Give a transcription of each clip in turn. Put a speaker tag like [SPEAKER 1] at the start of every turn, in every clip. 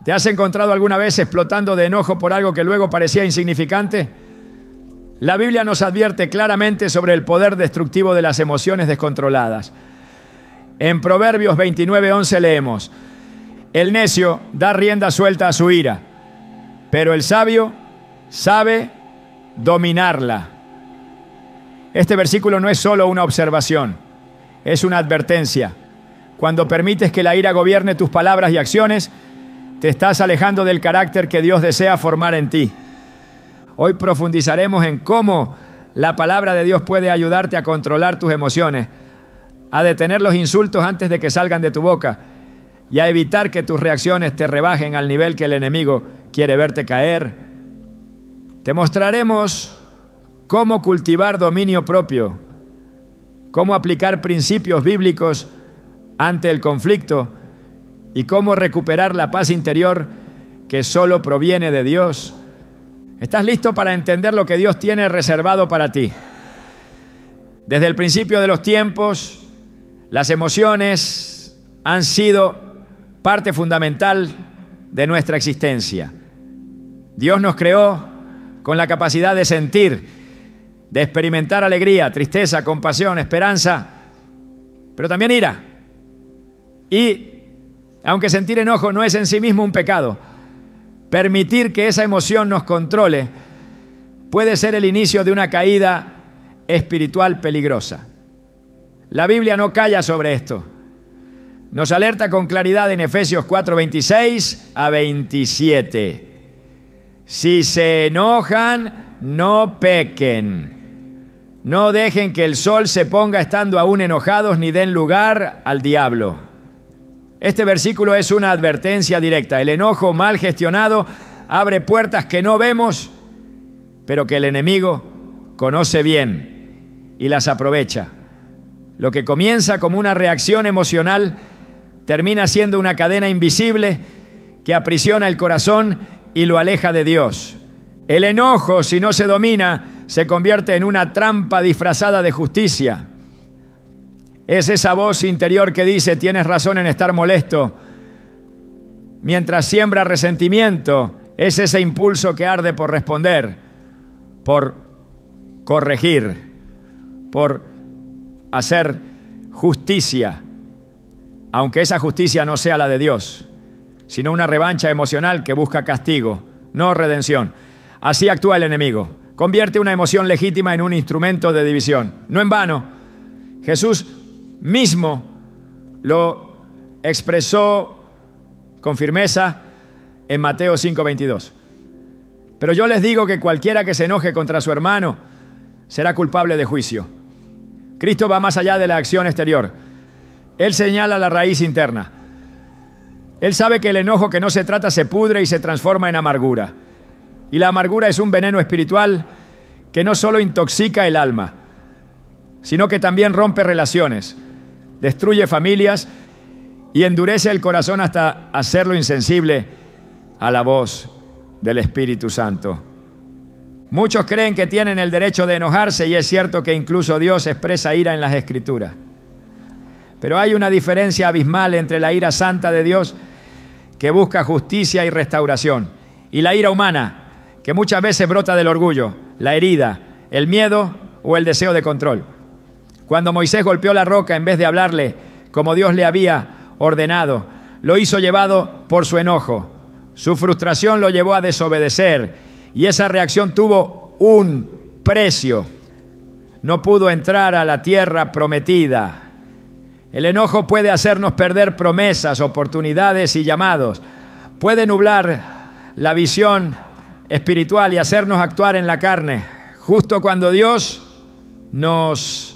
[SPEAKER 1] ¿Te has encontrado alguna vez explotando de enojo por algo que luego parecía insignificante? La Biblia nos advierte claramente sobre el poder destructivo de las emociones descontroladas. En Proverbios 29:11 leemos: el necio da rienda suelta a su ira, pero el sabio sabe dominarla. Este versículo no es solo una observación, es una advertencia. Cuando permites que la ira gobierne tus palabras y acciones, te estás alejando del carácter que Dios desea formar en ti. Hoy profundizaremos en cómo la palabra de Dios puede ayudarte a controlar tus emociones, a detener los insultos antes de que salgan de tu boca y a evitar que tus reacciones te rebajen al nivel que el enemigo quiere verte caer. Te mostraremos cómo cultivar dominio propio, cómo aplicar principios bíblicos ante el conflicto y cómo recuperar la paz interior que solo proviene de Dios. ¿Estás listo para entender lo que Dios tiene reservado para ti? Desde el principio de los tiempos, las emociones han sido parte fundamental de nuestra existencia. Dios nos creó con la capacidad de sentir, de experimentar alegría, tristeza, compasión, esperanza, pero también ira. Y aunque sentir enojo no es en sí mismo un pecado, permitir que esa emoción nos controle puede ser el inicio de una caída espiritual peligrosa. La Biblia no calla sobre esto. Nos alerta con claridad en Efesios 4:26 a 27. Si se enojan, no pequen. No dejen que el sol se ponga estando aún enojados, ni den lugar al diablo. Este versículo es una advertencia directa. El enojo mal gestionado abre puertas que no vemos, pero que el enemigo conoce bien y las aprovecha. Lo que comienza como una reacción emocional termina siendo una cadena invisible que aprisiona el corazón y lo aleja de Dios. El enojo, si no se domina, se convierte en una trampa disfrazada de justicia. Es esa voz interior que dice: tienes razón en estar molesto, mientras siembra resentimiento. Es ese impulso que arde por responder, por corregir, por hacer justicia, aunque esa justicia no sea la de Dios, sino una revancha emocional que busca castigo, no redención. Así actúa el enemigo. Convierte una emoción legítima en un instrumento de división. No en vano, Jesús mismo lo expresó con firmeza en Mateo 5:22. Pero yo les digo que cualquiera que se enoje contra su hermano será culpable de juicio. Cristo va más allá de la acción exterior. Él señala la raíz interna. Él sabe que el enojo que no se trata se pudre y se transforma en amargura. Y la amargura es un veneno espiritual que no solo intoxica el alma, sino que también rompe relaciones, destruye familias y endurece el corazón hasta hacerlo insensible a la voz del Espíritu Santo. Muchos creen que tienen el derecho de enojarse, y es cierto que incluso Dios expresa ira en las Escrituras. Pero hay una diferencia abismal entre la ira santa de Dios, que busca justicia y restauración, y la ira humana, que muchas veces brota del orgullo, la herida, el miedo o el deseo de control. Cuando Moisés golpeó la roca, en vez de hablarle como Dios le había ordenado, lo hizo llevado por su enojo. Su frustración lo llevó a desobedecer, y esa reacción tuvo un precio. No pudo entrar a la tierra prometida. El enojo puede hacernos perder promesas, oportunidades y llamados. Puede nublar la visión espiritual y hacernos actuar en la carne, justo cuando Dios nos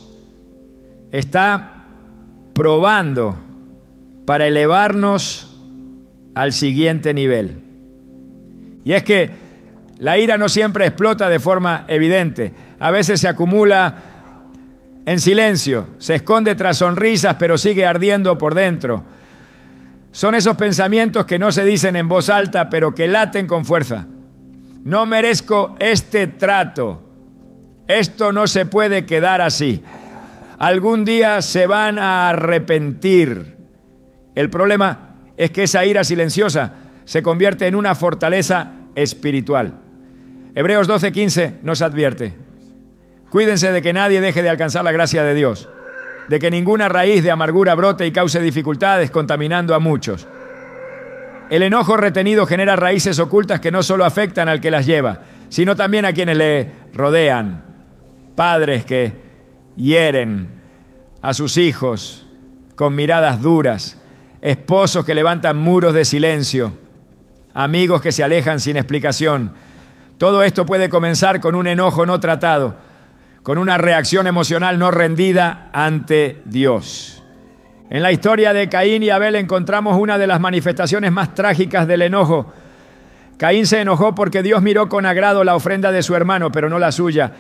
[SPEAKER 1] está probando para elevarnos al siguiente nivel. Y es que la ira no siempre explota de forma evidente. A veces se acumula en silencio, se esconde tras sonrisas, pero sigue ardiendo por dentro. Son esos pensamientos que no se dicen en voz alta, pero que laten con fuerza. No merezco este trato. Esto no se puede quedar así. Algún día se van a arrepentir. El problema es que esa ira silenciosa se convierte en una fortaleza espiritual. Hebreos 12:15 nos advierte: cuídense de que nadie deje de alcanzar la gracia de Dios, de que ninguna raíz de amargura brote y cause dificultades, contaminando a muchos. El enojo retenido genera raíces ocultas que no solo afectan al que las lleva, sino también a quienes le rodean. Padres que hieren a sus hijos con miradas duras, esposos que levantan muros de silencio, amigos que se alejan sin explicación. Todo esto puede comenzar con un enojo no tratado, con una reacción emocional no rendida ante Dios. En la historia de Caín y Abel encontramos una de las manifestaciones más trágicas del enojo. Caín se enojó porque Dios miró con agrado la ofrenda de su hermano, pero no la suya.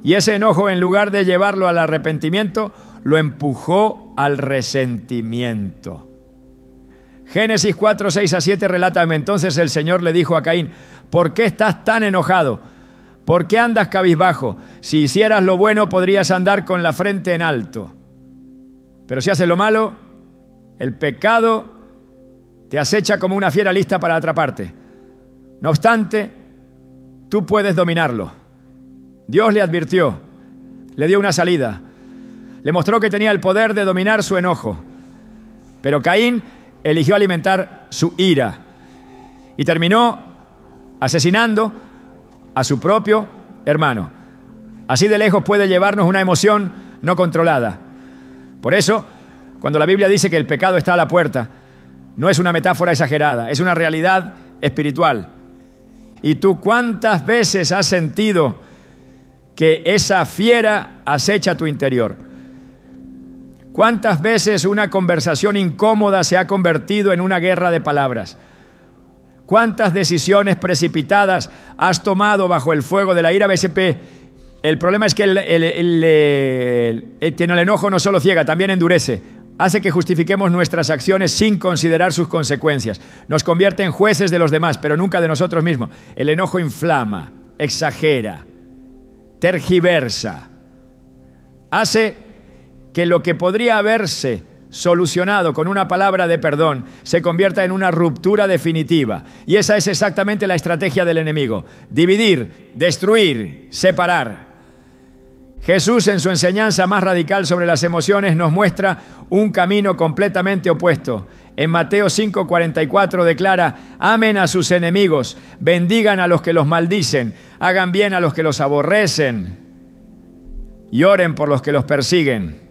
[SPEAKER 1] Y ese enojo, en lugar de llevarlo al arrepentimiento, lo empujó al resentimiento. Génesis 4, 6-7 relata: entonces el Señor le dijo a Caín: ¿por qué estás tan enojado? ¿Por qué andas cabizbajo? Si hicieras lo bueno, podrías andar con la frente en alto. Pero si haces lo malo, el pecado te acecha como una fiera lista para atraparte. No obstante, tú puedes dominarlo. Dios le advirtió, le dio una salida, le mostró que tenía el poder de dominar su enojo. Pero Caín eligió alimentar su ira y terminó asesinando a su propio hermano. Así de lejos puede llevarnos una emoción no controlada. Por eso, cuando la Biblia dice que el pecado está a la puerta, no es una metáfora exagerada, es una realidad espiritual. ¿Y tú cuántas veces has sentido que esa fiera acecha tu interior? ¿Cuántas veces una conversación incómoda se ha convertido en una guerra de palabras? ¿Cuántas decisiones precipitadas has tomado bajo el fuego de la ira? El problema es que el enojo no solo ciega, también endurece. Hace que justifiquemos nuestras acciones sin considerar sus consecuencias. Nos convierte en jueces de los demás, pero nunca de nosotros mismos. El enojo inflama, exagera, tergiversa. Hace que lo que podría haberse solucionado con una palabra de perdón se convierta en una ruptura definitiva. Y esa es exactamente la estrategia del enemigo: dividir, destruir, separar. Jesús, en su enseñanza más radical sobre las emociones, nos muestra un camino completamente opuesto. En Mateo 5:44 declara: amen a sus enemigos, bendigan a los que los maldicen, hagan bien a los que los aborrecen y oren por los que los persiguen.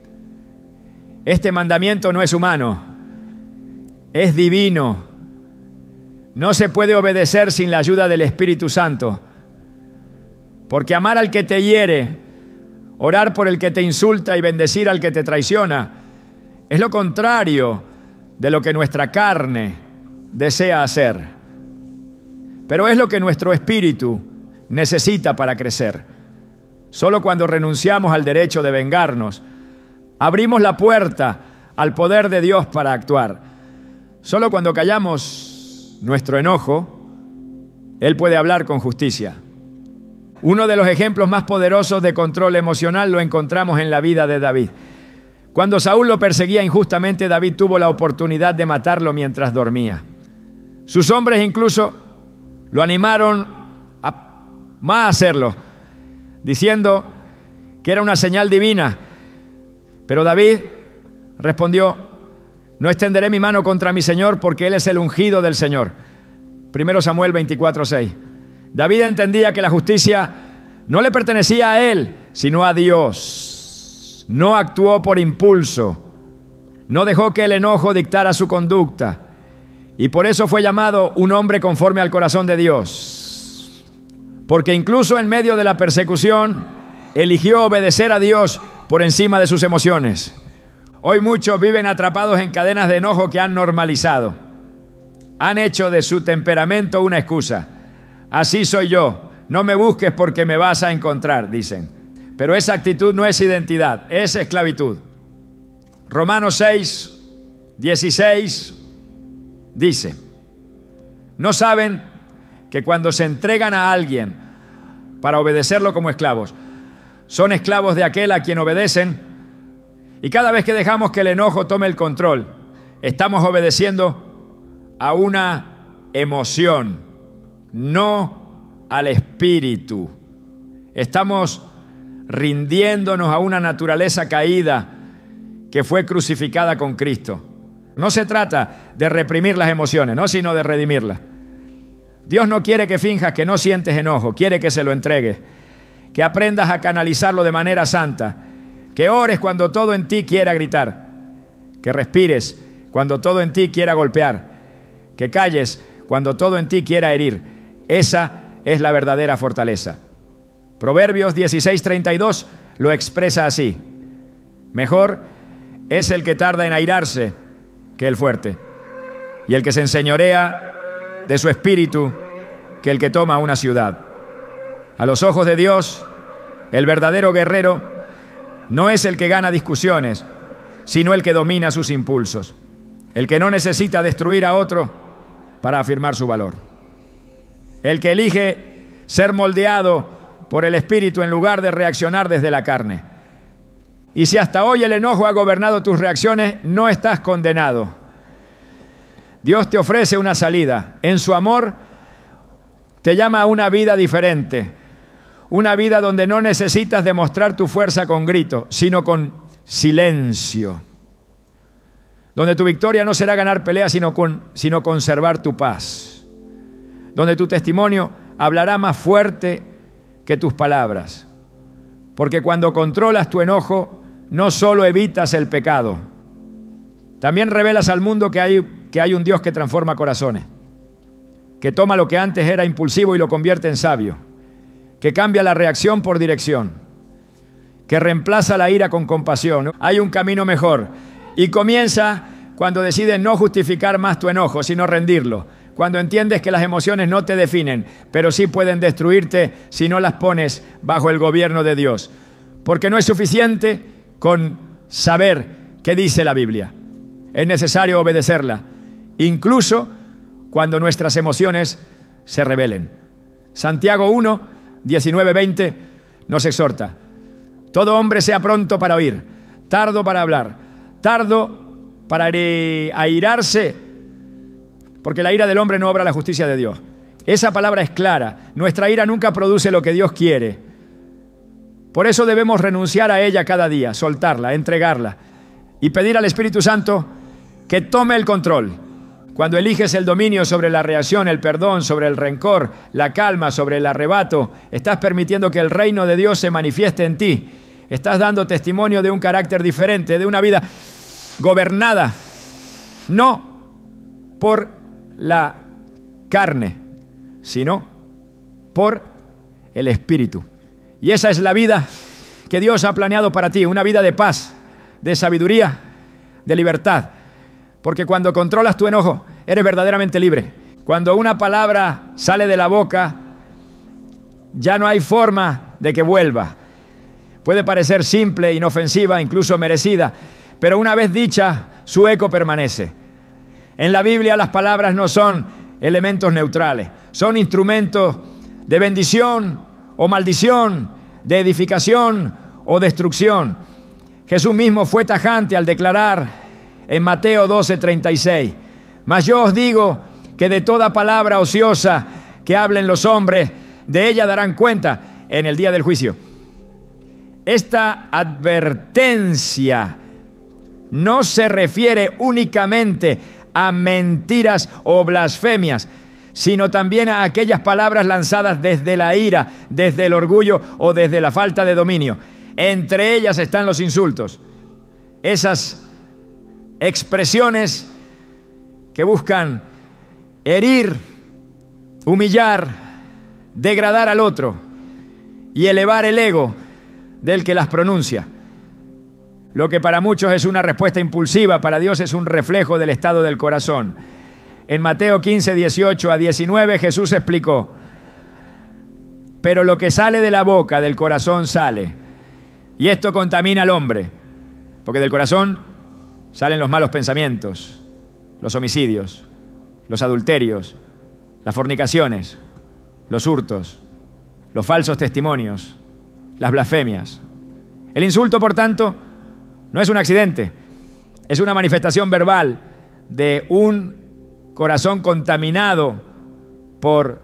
[SPEAKER 1] Este mandamiento no es humano, es divino. No se puede obedecer sin la ayuda del Espíritu Santo, porque amar al que te hiere, orar por el que te insulta y bendecir al que te traiciona es lo contrario de lo que nuestra carne desea hacer. Pero es lo que nuestro espíritu necesita para crecer. Solo cuando renunciamos al derecho de vengarnos, abrimos la puerta al poder de Dios para actuar. Solo cuando callamos nuestro enojo, Él puede hablar con justicia. Uno de los ejemplos más poderosos de control emocional lo encontramos en la vida de David. Cuando Saúl lo perseguía injustamente, David tuvo la oportunidad de matarlo mientras dormía. Sus hombres incluso lo animaron a hacerlo, diciendo que era una señal divina. Pero David respondió: no extenderé mi mano contra mi Señor, porque Él es el ungido del Señor. 1 Samuel 24:6. David entendía que la justicia no le pertenecía a él, sino a Dios. No actuó por impulso, no dejó que el enojo dictara su conducta, y por eso fue llamado un hombre conforme al corazón de Dios. Porque incluso en medio de la persecución, eligió obedecer a Dios por encima de sus emociones. Hoy muchos viven atrapados en cadenas de enojo que han normalizado. Han hecho de su temperamento una excusa. Así soy yo, no me busques porque me vas a encontrar, dicen. Pero esa actitud no es identidad, es esclavitud. Romanos 6:16 dice: ¿no saben que cuando se entregan a alguien para obedecerlo como esclavos, son esclavos de aquel a quien obedecen? Y cada vez que dejamos que el enojo tome el control, estamos obedeciendo a una emoción, no al espíritu. Estamos rindiéndonos a una naturaleza caída que fue crucificada con Cristo. No se trata de reprimir las emociones, no, sino de redimirlas. Dios no quiere que finjas que no sientes enojo, quiere que se lo entregues, que aprendas a canalizarlo de manera santa, que ores cuando todo en ti quiera gritar, que respires cuando todo en ti quiera golpear, que calles cuando todo en ti quiera herir. Esa es la verdadera fortaleza. Proverbios 16:32 lo expresa así: mejor es el que tarda en airarse que el fuerte, y el que se enseñorea de su espíritu que el que toma una ciudad. A los ojos de Dios, el verdadero guerrero no es el que gana discusiones, sino el que domina sus impulsos, el que no necesita destruir a otro para afirmar su valor, el que elige ser moldeado por el espíritu en lugar de reaccionar desde la carne. Y si hasta hoy el enojo ha gobernado tus reacciones, no estás condenado. Dios te ofrece una salida. En su amor te llama a una vida diferente, una vida donde no necesitas demostrar tu fuerza con grito, sino con silencio, donde tu victoria no será ganar peleas, sino conservar tu paz, donde tu testimonio hablará más fuerte que tus palabras, porque cuando controlas tu enojo, no solo evitas el pecado, también revelas al mundo que hay un Dios que transforma corazones, que toma lo que antes era impulsivo y lo convierte en sabio, que cambia la reacción por dirección, que reemplaza la ira con compasión. Hay un camino mejor y comienza cuando decides no justificar más tu enojo, sino rendirlo. Cuando entiendes que las emociones no te definen, pero sí pueden destruirte si no las pones bajo el gobierno de Dios. Porque no es suficiente con saber qué dice la Biblia. Es necesario obedecerla, incluso cuando nuestras emociones se rebelen. Santiago 1, 19-20 nos exhorta: todo hombre sea pronto para oír, tardo para hablar, tardo para airarse, porque la ira del hombre no obra la justicia de Dios. Esa palabra es clara. Nuestra ira nunca produce lo que Dios quiere. Por eso debemos renunciar a ella cada día, soltarla, entregarla y pedir al Espíritu Santo que tome el control. Cuando eliges el dominio sobre la reacción, el perdón, sobre el rencor, la calma, sobre el arrebato, estás permitiendo que el reino de Dios se manifieste en ti. Estás dando testimonio de un carácter diferente, de una vida gobernada, no por la carne, sino por el Espíritu. Y esa es la vida que Dios ha planeado para ti, una vida de paz, de sabiduría, de libertad. Porque cuando controlas tu enojo, eres verdaderamente libre. Cuando una palabra sale de la boca, ya no hay forma de que vuelva. Puede parecer simple, inofensiva, incluso merecida, pero una vez dicha, su eco permanece. En la Biblia las palabras no son elementos neutrales, son instrumentos de bendición o maldición, de edificación o destrucción. Jesús mismo fue tajante al declarar en Mateo 12:36: mas yo os digo que de toda palabra ociosa que hablen los hombres, de ella darán cuenta en el día del juicio. Esta advertencia no se refiere únicamente a mentiras o blasfemias, sino también a aquellas palabras lanzadas desde la ira, desde el orgullo o desde la falta de dominio. Entre ellas están los insultos. Esas expresiones que buscan herir, humillar, degradar al otro y elevar el ego del que las pronuncia. Lo que para muchos es una respuesta impulsiva, para Dios es un reflejo del estado del corazón. En Mateo 15, 18 a 19 Jesús explicó: pero lo que sale de la boca, del corazón sale, y esto contamina al hombre, porque del corazón salen los malos pensamientos, los homicidios, los adulterios, las fornicaciones, los hurtos, los falsos testimonios, las blasfemias. El insulto, por tanto, no es un accidente, es una manifestación verbal de un corazón contaminado por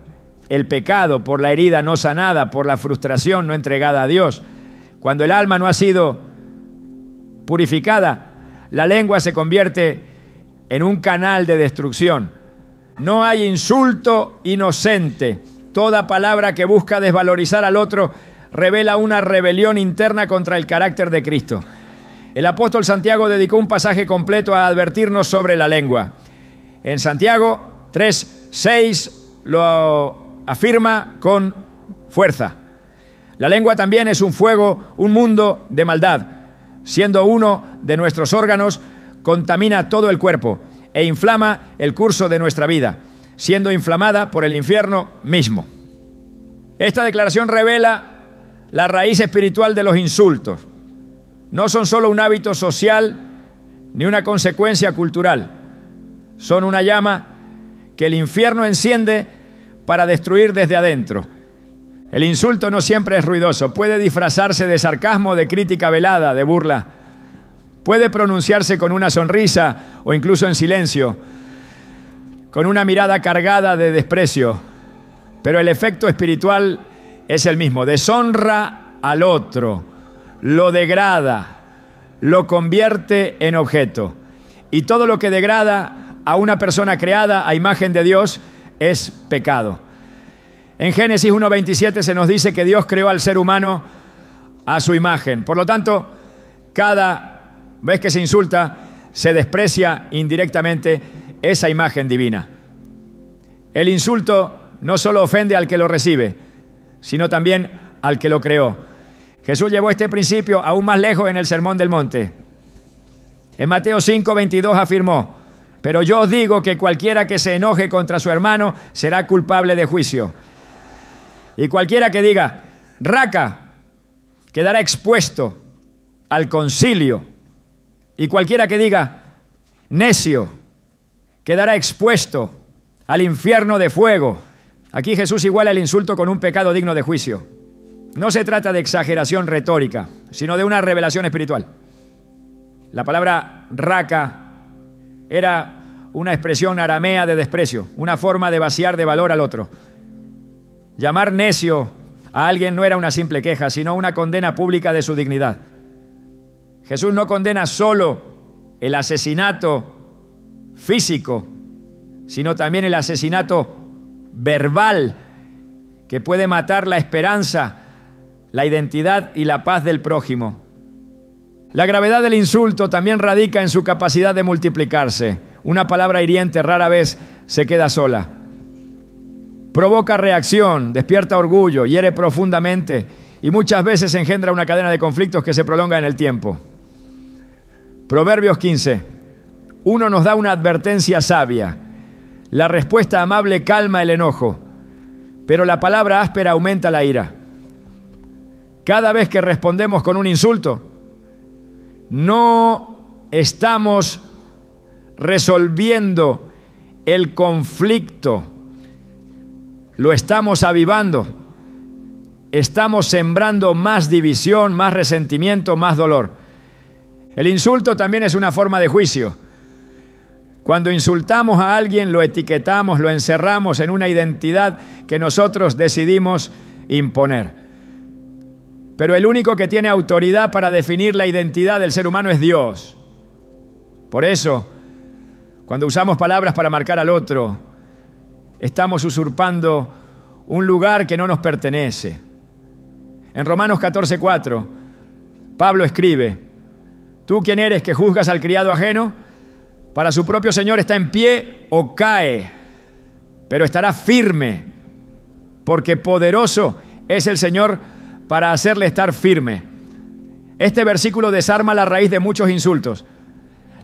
[SPEAKER 1] el pecado, por la herida no sanada, por la frustración no entregada a Dios. Cuando el alma no ha sido purificada, la lengua se convierte en un canal de destrucción. No hay insulto inocente. Toda palabra que busca desvalorizar al otro revela una rebelión interna contra el carácter de Cristo. El apóstol Santiago dedicó un pasaje completo a advertirnos sobre la lengua. En Santiago 3:6 lo afirma con fuerza. La lengua también es un fuego, un mundo de maldad. Siendo uno de nuestros órganos, contamina todo el cuerpo e inflama el curso de nuestra vida, siendo inflamada por el infierno mismo. Esta declaración revela la raíz espiritual de los insultos. No son solo un hábito social ni una consecuencia cultural. Son una llama que el infierno enciende para destruir desde adentro. El insulto no siempre es ruidoso. Puede disfrazarse de sarcasmo, de crítica velada, de burla. Puede pronunciarse con una sonrisa o incluso en silencio, con una mirada cargada de desprecio. Pero el efecto espiritual es el mismo. Deshonra al otro, lo degrada, lo convierte en objeto. Y todo lo que degrada a una persona creada a imagen de Dios es pecado. En Génesis 1:27 se nos dice que Dios creó al ser humano a su imagen. Por lo tanto, cada vez que se insulta, se desprecia indirectamente esa imagen divina. El insulto no solo ofende al que lo recibe, sino también al que lo creó. Jesús llevó este principio aún más lejos en el Sermón del Monte. En Mateo 5:22 afirmó: pero yo os digo que cualquiera que se enoje contra su hermano será culpable de juicio. Y cualquiera que diga raca quedará expuesto al concilio. Y cualquiera que diga necio quedará expuesto al infierno de fuego. Aquí Jesús iguala el insulto con un pecado digno de juicio. No se trata de exageración retórica, sino de una revelación espiritual. La palabra raca era una expresión aramea de desprecio, una forma de vaciar de valor al otro. Llamar necio a alguien no era una simple queja, sino una condena pública de su dignidad. Jesús no condena solo el asesinato físico, sino también el asesinato verbal, que puede matar la esperanza, la identidad y la paz del prójimo. La gravedad del insulto también radica en su capacidad de multiplicarse. Una palabra hiriente rara vez se queda sola. Provoca reacción, despierta orgullo, hiere profundamente y muchas veces engendra una cadena de conflictos que se prolonga en el tiempo. Proverbios 15. Uno nos da una advertencia sabia. La respuesta amable calma el enojo, pero la palabra áspera aumenta la ira. Cada vez que respondemos con un insulto, no estamos resolviendo el conflicto, lo estamos avivando. Estamos sembrando más división, más resentimiento, más dolor. El insulto también es una forma de juicio. Cuando insultamos a alguien, lo etiquetamos, lo encerramos en una identidad que nosotros decidimos imponer. Pero el único que tiene autoridad para definir la identidad del ser humano es Dios. Por eso, cuando usamos palabras para marcar al otro, estamos usurpando un lugar que no nos pertenece. En Romanos 14:4, Pablo escribe: ¿tú quién eres que juzgas al criado ajeno? Para su propio Señor está en pie o cae, pero estará firme, porque poderoso es el Señor para hacerle estar firme. Este versículo desarma la raíz de muchos insultos: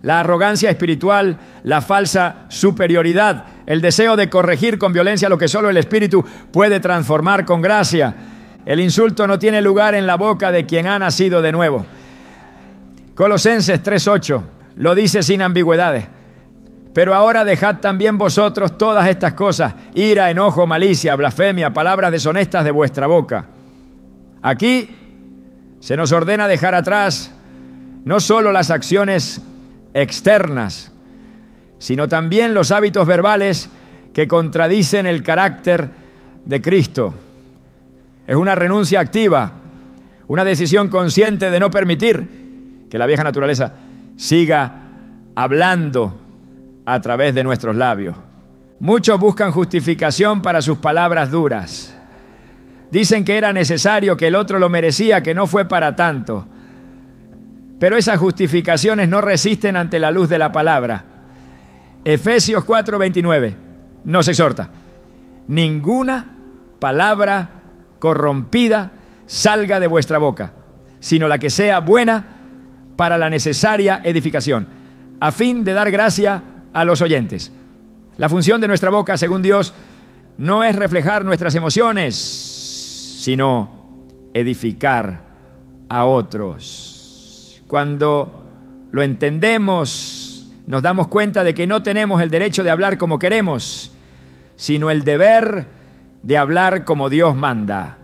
[SPEAKER 1] la arrogancia espiritual, la falsa superioridad, el deseo de corregir con violencia lo que solo el Espíritu puede transformar con gracia. El insulto no tiene lugar en la boca de quien ha nacido de nuevo. Colosenses 3:8 lo dice sin ambigüedades. Pero ahora dejad también vosotros todas estas cosas: ira, enojo, malicia, blasfemia, palabras deshonestas de vuestra boca. Aquí se nos ordena dejar atrás no solo las acciones externas, sino también los hábitos verbales que contradicen el carácter de Cristo. Es una renuncia activa, una decisión consciente de no permitir que la vieja naturaleza siga hablando a través de nuestros labios. Muchos buscan justificación para sus palabras duras. Dicen que era necesario, que el otro lo merecía, que no fue para tanto. Pero esas justificaciones no resisten ante la luz de la palabra. Efesios 4:29 nos exhorta: ninguna palabra corrompida salga de vuestra boca, sino la que sea buena para la necesaria edificación, a fin de dar gracia a los oyentes. La función de nuestra boca, según Dios, no es reflejar nuestras emociones, sino edificar a otros. Cuando lo entendemos, nos damos cuenta de que no tenemos el derecho de hablar como queremos, sino el deber de hablar como Dios manda.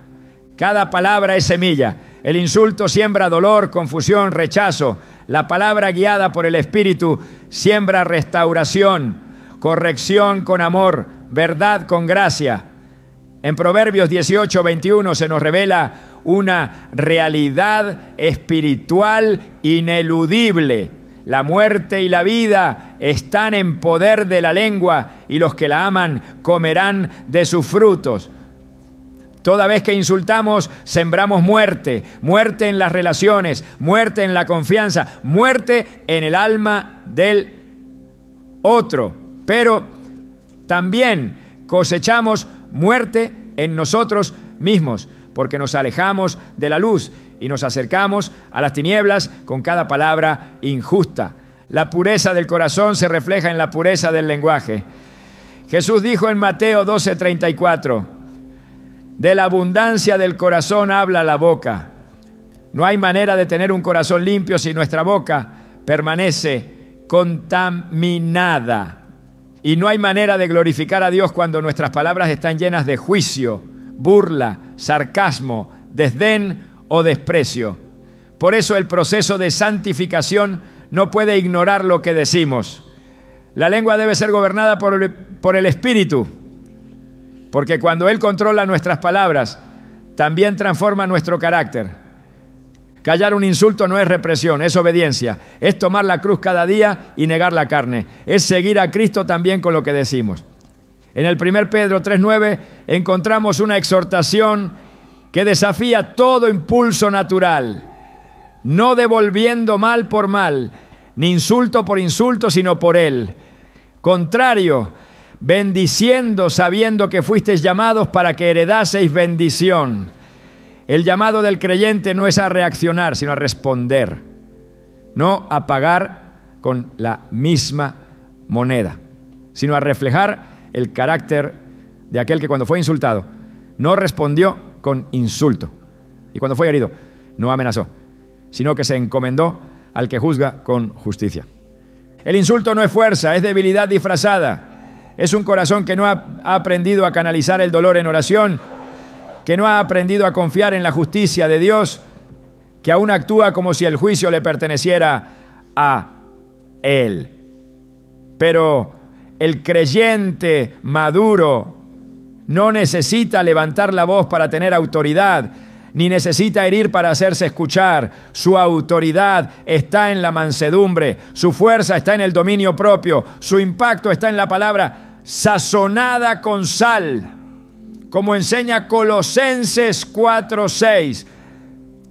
[SPEAKER 1] Cada palabra es semilla. El insulto siembra dolor, confusión, rechazo. La palabra guiada por el Espíritu siembra restauración, corrección con amor, verdad con gracia. En Proverbios 18:21 se nos revela una realidad espiritual ineludible. La muerte y la vida están en poder de la lengua, y los que la aman comerán de sus frutos. Toda vez que insultamos, sembramos muerte, muerte en las relaciones, muerte en la confianza, muerte en el alma del otro. Pero también cosechamos muerte en nosotros mismos, porque nos alejamos de la luz y nos acercamos a las tinieblas con cada palabra injusta. La pureza del corazón se refleja en la pureza del lenguaje. Jesús dijo en Mateo 12:34, de la abundancia del corazón habla la boca. No hay manera de tener un corazón limpio si nuestra boca permanece contaminada. Y no hay manera de glorificar a Dios cuando nuestras palabras están llenas de juicio, burla, sarcasmo, desdén o desprecio. Por eso el proceso de santificación no puede ignorar lo que decimos. La lengua debe ser gobernada por el Espíritu, porque cuando Él controla nuestras palabras, también transforma nuestro carácter. Callar un insulto no es represión, es obediencia. Es tomar la cruz cada día y negar la carne. Es seguir a Cristo también con lo que decimos. En el 1 Pedro 3:9 encontramos una exhortación que desafía todo impulso natural, no devolviendo mal por mal, ni insulto por insulto, sino por él. Contrario, bendiciendo, sabiendo que fuisteis llamados para que heredaseis bendición. El llamado del creyente no es a reaccionar, sino a responder, no a pagar con la misma moneda, sino a reflejar el carácter de aquel que cuando fue insultado no respondió con insulto, y cuando fue herido no amenazó, sino que se encomendó al que juzga con justicia. El insulto no es fuerza, es debilidad disfrazada. Es un corazón que no ha aprendido a canalizar el dolor en oración, que no ha aprendido a confiar en la justicia de Dios, que aún actúa como si el juicio le perteneciera a Él. Pero el creyente maduro no necesita levantar la voz para tener autoridad, ni necesita herir para hacerse escuchar. Su autoridad está en la mansedumbre, su fuerza está en el dominio propio, su impacto está en la palabra sazonada con sal. Como enseña Colosenses 4:6,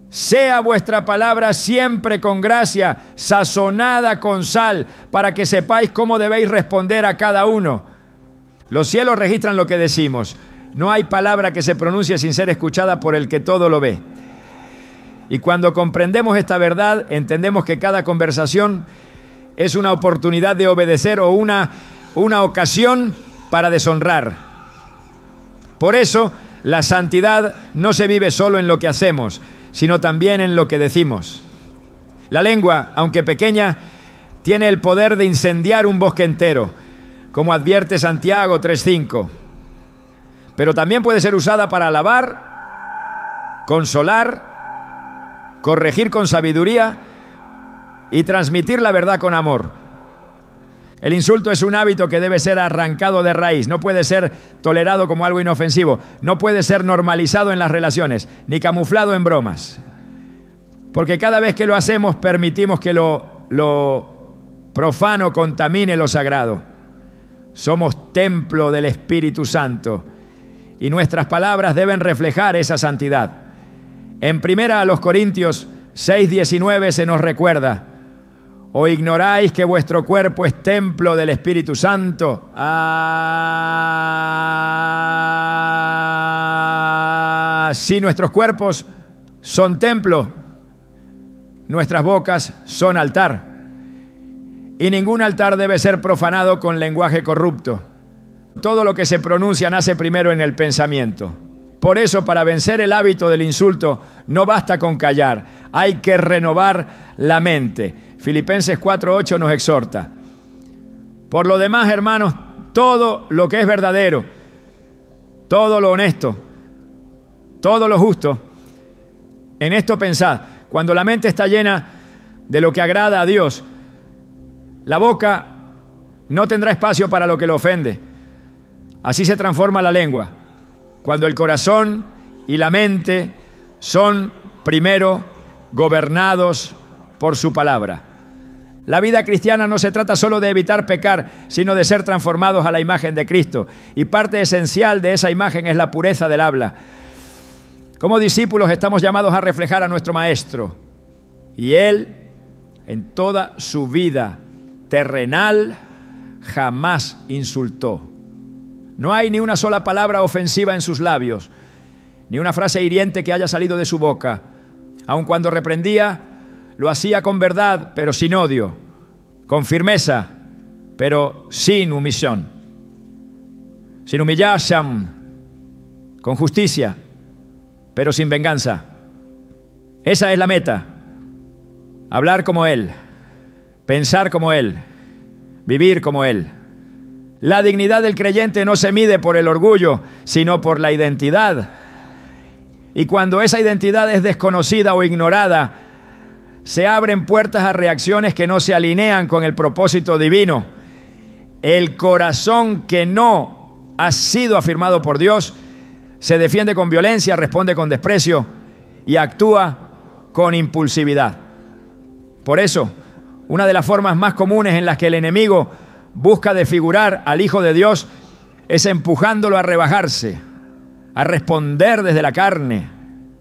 [SPEAKER 1] sea vuestra palabra siempre con gracia, sazonada con sal, para que sepáis cómo debéis responder a cada uno. Los cielos registran lo que decimos. No hay palabra que se pronuncie sin ser escuchada por el que todo lo ve. Y cuando comprendemos esta verdad, entendemos que cada conversación es una oportunidad de obedecer o una ocasión para deshonrar. Por eso, la santidad no se vive solo en lo que hacemos, sino también en lo que decimos. La lengua, aunque pequeña, tiene el poder de incendiar un bosque entero, como advierte Santiago 3:5. Pero también puede ser usada para alabar, consolar, corregir con sabiduría y transmitir la verdad con amor. El insulto es un hábito que debe ser arrancado de raíz. No puede ser tolerado como algo inofensivo. No puede ser normalizado en las relaciones, ni camuflado en bromas. Porque cada vez que lo hacemos, permitimos que lo profano contamine lo sagrado. Somos templo del Espíritu Santo y nuestras palabras deben reflejar esa santidad. En 1 Corintios 6:19 se nos recuerda: ¿o ignoráis que vuestro cuerpo es templo del Espíritu Santo? Si nuestros cuerpos son templo, nuestras bocas son altar. Y ningún altar debe ser profanado con lenguaje corrupto. Todo lo que se pronuncia nace primero en el pensamiento. Por eso, para vencer el hábito del insulto, no basta con callar. Hay que renovar la mente. Filipenses 4:8 nos exhorta: por lo demás, hermanos, todo lo que es verdadero, todo lo honesto, todo lo justo, en esto pensad. Cuando la mente está llena de lo que agrada a Dios, la boca no tendrá espacio para lo que lo ofende. Así se transforma la lengua. Cuando el corazón y la mente son primero gobernados por su palabra. La vida cristiana no se trata solo de evitar pecar, sino de ser transformados a la imagen de Cristo. Y parte esencial de esa imagen es la pureza del habla. Como discípulos estamos llamados a reflejar a nuestro Maestro. Y Él, en toda su vida terrenal, jamás insultó. No hay ni una sola palabra ofensiva en sus labios, ni una frase hiriente que haya salido de su boca. Aun cuando reprendía, lo hacía con verdad, pero sin odio, con firmeza, pero sin omisión, sin humillación, con justicia, pero sin venganza. Esa es la meta: hablar como Él, pensar como Él, vivir como Él. La dignidad del creyente no se mide por el orgullo, sino por la identidad. Y cuando esa identidad es desconocida o ignorada, se abren puertas a reacciones que no se alinean con el propósito divino. El corazón que no ha sido afirmado por Dios se defiende con violencia, responde con desprecio y actúa con impulsividad. Por eso, una de las formas más comunes en las que el enemigo busca desfigurar al Hijo de Dios es empujándolo a rebajarse, a responder desde la carne,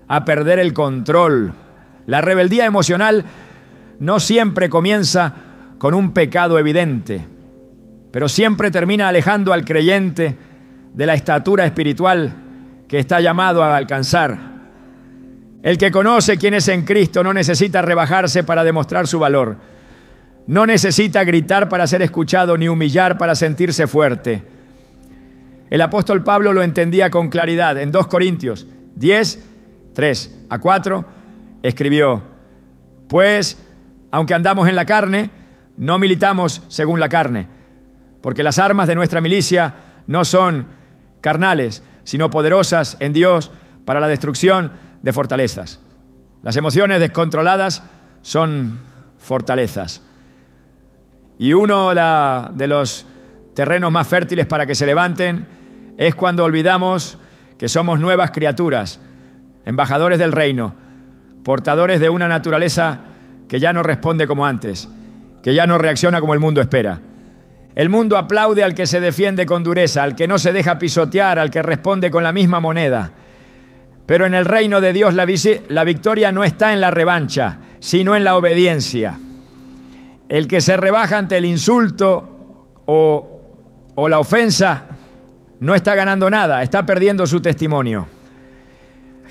[SPEAKER 1] a perder el control. La rebeldía emocional no siempre comienza con un pecado evidente, pero siempre termina alejando al creyente de la estatura espiritual que está llamado a alcanzar. El que conoce quién es en Cristo no necesita rebajarse para demostrar su valor. No necesita gritar para ser escuchado ni humillar para sentirse fuerte. El apóstol Pablo lo entendía con claridad. En 2 Corintios 10, 3-4 escribió: pues, aunque andamos en la carne, no militamos según la carne, porque las armas de nuestra milicia no son carnales, sino poderosas en Dios para la destrucción de fortalezas. Las emociones descontroladas son fortalezas. Y uno de los terrenos más fértiles para que se levanten es cuando olvidamos que somos nuevas criaturas, embajadores del reino, portadores de una naturaleza que ya no responde como antes, que ya no reacciona como el mundo espera. El mundo aplaude al que se defiende con dureza, al que no se deja pisotear, al que responde con la misma moneda. Pero en el reino de Dios la victoria no está en la revancha, sino en la obediencia. El que se rebaja ante el insulto o la ofensa no está ganando nada, está perdiendo su testimonio.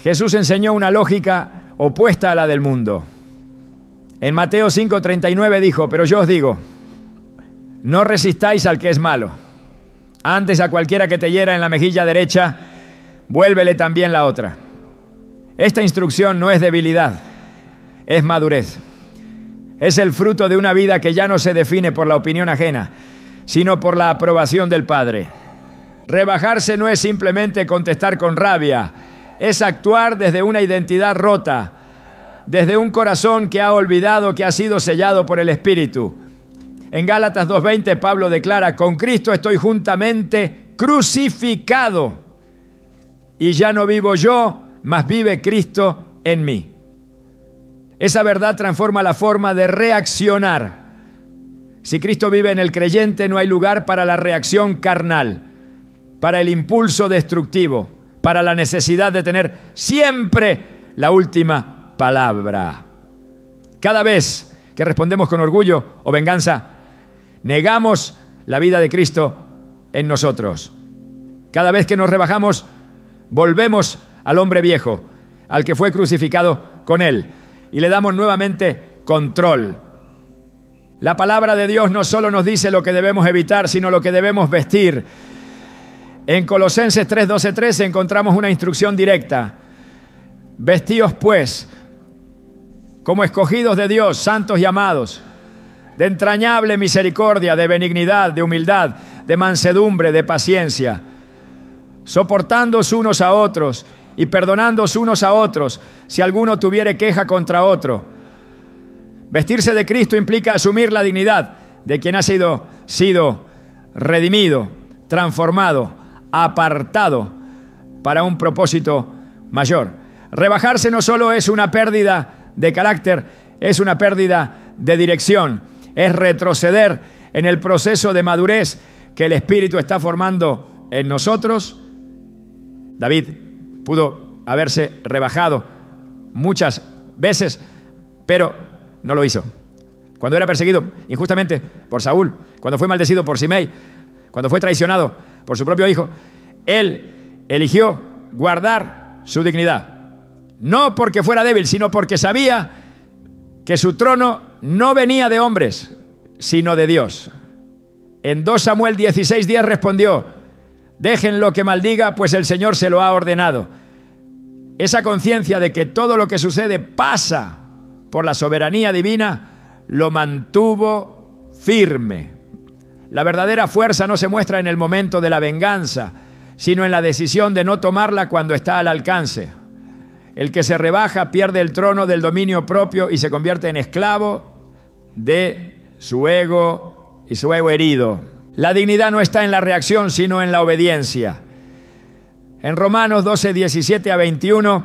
[SPEAKER 1] Jesús enseñó una lógica opuesta a la del mundo. En Mateo 5:39 dijo: pero yo os digo, no resistáis al que es malo. Antes, a cualquiera que te hiera en la mejilla derecha, vuélvele también la otra. Esta instrucción no es debilidad, es madurez. Es el fruto de una vida que ya no se define por la opinión ajena, sino por la aprobación del Padre. Rebajarse no es simplemente contestar con rabia, es actuar desde una identidad rota, desde un corazón que ha olvidado que ha sido sellado por el Espíritu. En Gálatas 2:20 Pablo declara: con Cristo estoy juntamente crucificado, y ya no vivo yo, mas vive Cristo en mí. Esa verdad transforma la forma de reaccionar. Si Cristo vive en el creyente, no hay lugar para la reacción carnal, para el impulso destructivo, para la necesidad de tener siempre la última palabra. Cada vez que respondemos con orgullo o venganza, negamos la vida de Cristo en nosotros. Cada vez que nos rebajamos, volvemos al hombre viejo, al que fue crucificado con él, y le damos nuevamente control. La palabra de Dios no solo nos dice lo que debemos evitar, sino lo que debemos vestir. En Colosenses 3:12-13 encontramos una instrucción directa. Vestíos pues, como escogidos de Dios, santos y amados, de entrañable misericordia, de benignidad, de humildad, de mansedumbre, de paciencia, soportándoos unos a otros y perdonándoos unos a otros, si alguno tuviere queja contra otro. Vestirse de Cristo implica asumir la dignidad de quien ha sido redimido, transformado, apartado para un propósito mayor. Rebajarse no solo es una pérdida de carácter, es una pérdida de dirección, es retroceder en el proceso de madurez que el Espíritu está formando en nosotros. David pudo haberse rebajado muchas veces, pero no lo hizo. Cuando era perseguido injustamente por Saúl, cuando fue maldecido por Simei, cuando fue traicionado por su propio hijo, él eligió guardar su dignidad. No porque fuera débil, sino porque sabía que su trono no venía de hombres, sino de Dios. En 2 Samuel 16:10 respondió: déjenlo que maldiga, pues el Señor se lo ha ordenado. Esa conciencia de que todo lo que sucede pasa por la soberanía divina lo mantuvo firme. La verdadera fuerza no se muestra en el momento de la venganza, sino en la decisión de no tomarla cuando está al alcance. El que se rebaja pierde el trono del dominio propio y se convierte en esclavo de su ego y su ego herido. La dignidad no está en la reacción, sino en la obediencia. En Romanos 12:17-21,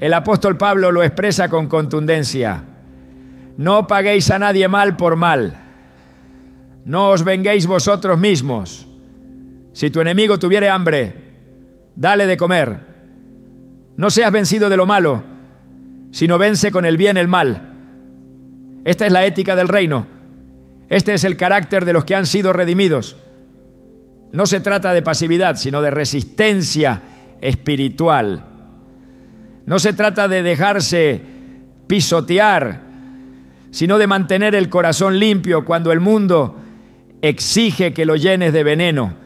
[SPEAKER 1] el apóstol Pablo lo expresa con contundencia: no paguéis a nadie mal por mal, no os venguéis vosotros mismos. Si tu enemigo tuviere hambre, dale de comer. No seas vencido de lo malo, sino vence con el bien el mal. Esta es la ética del reino. Este es el carácter de los que han sido redimidos. No se trata de pasividad, sino de resistencia espiritual. No se trata de dejarse pisotear, sino de mantener el corazón limpio cuando el mundo exige que lo llenes de veneno.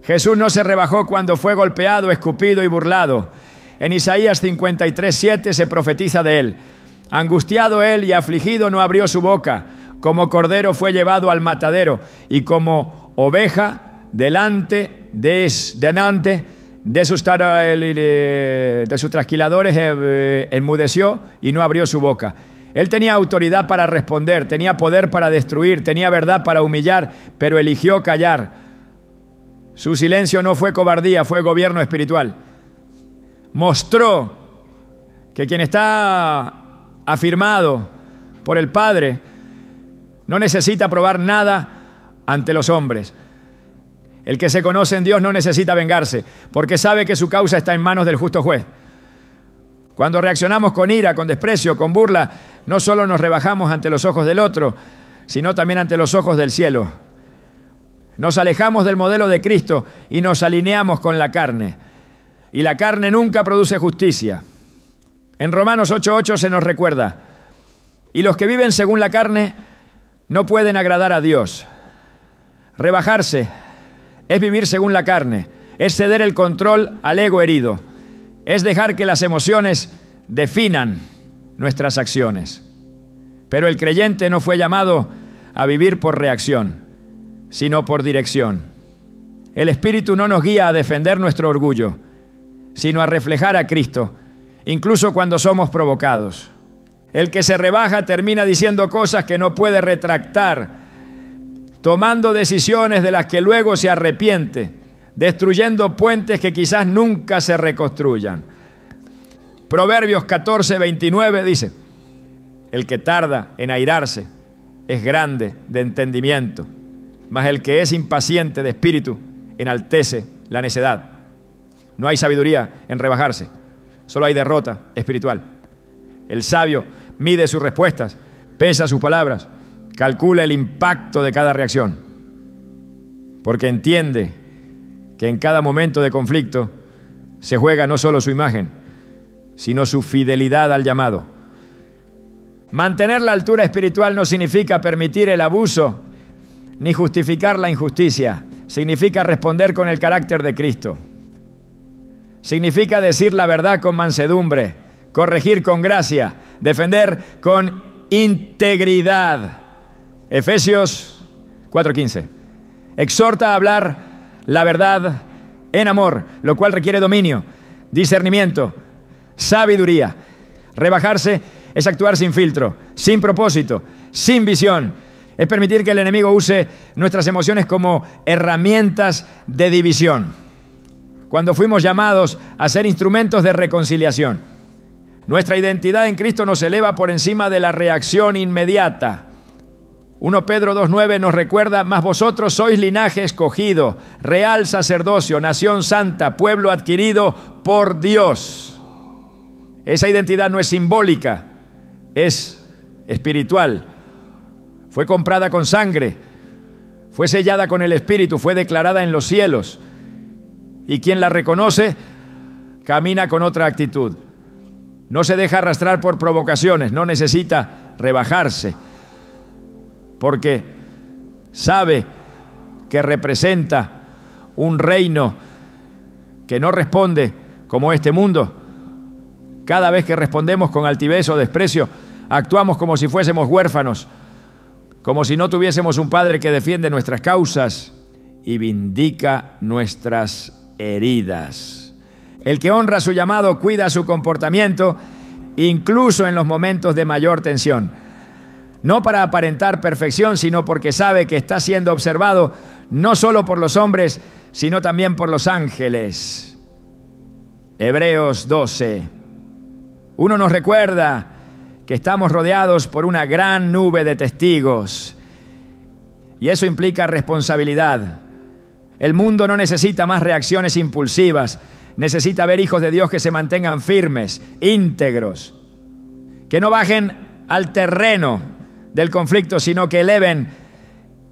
[SPEAKER 1] Jesús no se rebajó cuando fue golpeado, escupido y burlado. En Isaías 53:7 se profetiza de él: angustiado él y afligido no abrió su boca. Como cordero fue llevado al matadero, y como oveja delante de sus trasquiladores enmudeció y no abrió su boca. Él tenía autoridad para responder, tenía poder para destruir, tenía verdad para humillar, pero eligió callar. Su silencio no fue cobardía, fue gobierno espiritual. Mostró que quien está afirmado por el Padre no necesita probar nada ante los hombres. El que se conoce en Dios no necesita vengarse, porque sabe que su causa está en manos del justo juez. Cuando reaccionamos con ira, con desprecio, con burla, no solo nos rebajamos ante los ojos del otro, sino también ante los ojos del cielo. Nos alejamos del modelo de Cristo y nos alineamos con la carne. Y la carne nunca produce justicia. En Romanos 8:8 se nos recuerda: y los que viven según la carne no pueden agradar a Dios. Rebajarse es vivir según la carne, es ceder el control al ego herido, es dejar que las emociones definan nuestras acciones. Pero el creyente no fue llamado a vivir por reacción, sino por dirección. El Espíritu no nos guía a defender nuestro orgullo, sino a reflejar a Cristo, incluso cuando somos provocados. El que se rebaja termina diciendo cosas que no puede retractar, tomando decisiones de las que luego se arrepiente, destruyendo puentes que quizás nunca se reconstruyan. Proverbios 14:29 dice: el que tarda en airarse es grande de entendimiento, mas el que es impaciente de espíritu enaltece la necedad. No hay sabiduría en rebajarse, solo hay derrota espiritual. El sabio mide sus respuestas, pesa sus palabras, calcula el impacto de cada reacción, porque entiende que en cada momento de conflicto se juega no solo su imagen, sino su fidelidad al llamado. Mantener la altura espiritual no significa permitir el abuso ni justificar la injusticia. Significa responder con el carácter de Cristo. Significa decir la verdad con mansedumbre, corregir con gracia, defender con integridad. Efesios 4:15. Exhorta a hablar la verdad en amor, lo cual requiere dominio, discernimiento, sabiduría. Rebajarse es actuar sin filtro, sin propósito, sin visión. Es permitir que el enemigo use nuestras emociones como herramientas de división, cuando fuimos llamados a ser instrumentos de reconciliación. Nuestra identidad en Cristo nos eleva por encima de la reacción inmediata. 1 Pedro 2:9 nos recuerda: mas vosotros sois linaje escogido, real sacerdocio, nación santa, pueblo adquirido por Dios. Esa identidad no es simbólica, es espiritual. Fue comprada con sangre, fue sellada con el Espíritu, fue declarada en los cielos. Y quien la reconoce, camina con otra actitud. No se deja arrastrar por provocaciones, no necesita rebajarse, porque sabe que representa un reino que no responde como este mundo. Cada vez que respondemos con altivez o desprecio, actuamos como si fuésemos huérfanos, como si no tuviésemos un Padre que defiende nuestras causas y vindica nuestras heridas. El que honra su llamado cuida su comportamiento, incluso en los momentos de mayor tensión. No para aparentar perfección, sino porque sabe que está siendo observado no solo por los hombres, sino también por los ángeles. Hebreos 12. Uno nos recuerda que estamos rodeados por una gran nube de testigos, y eso implica responsabilidad. El mundo no necesita más reacciones impulsivas, necesita ver hijos de Dios que se mantengan firmes, íntegros, que no bajen al terreno del conflicto, sino que eleven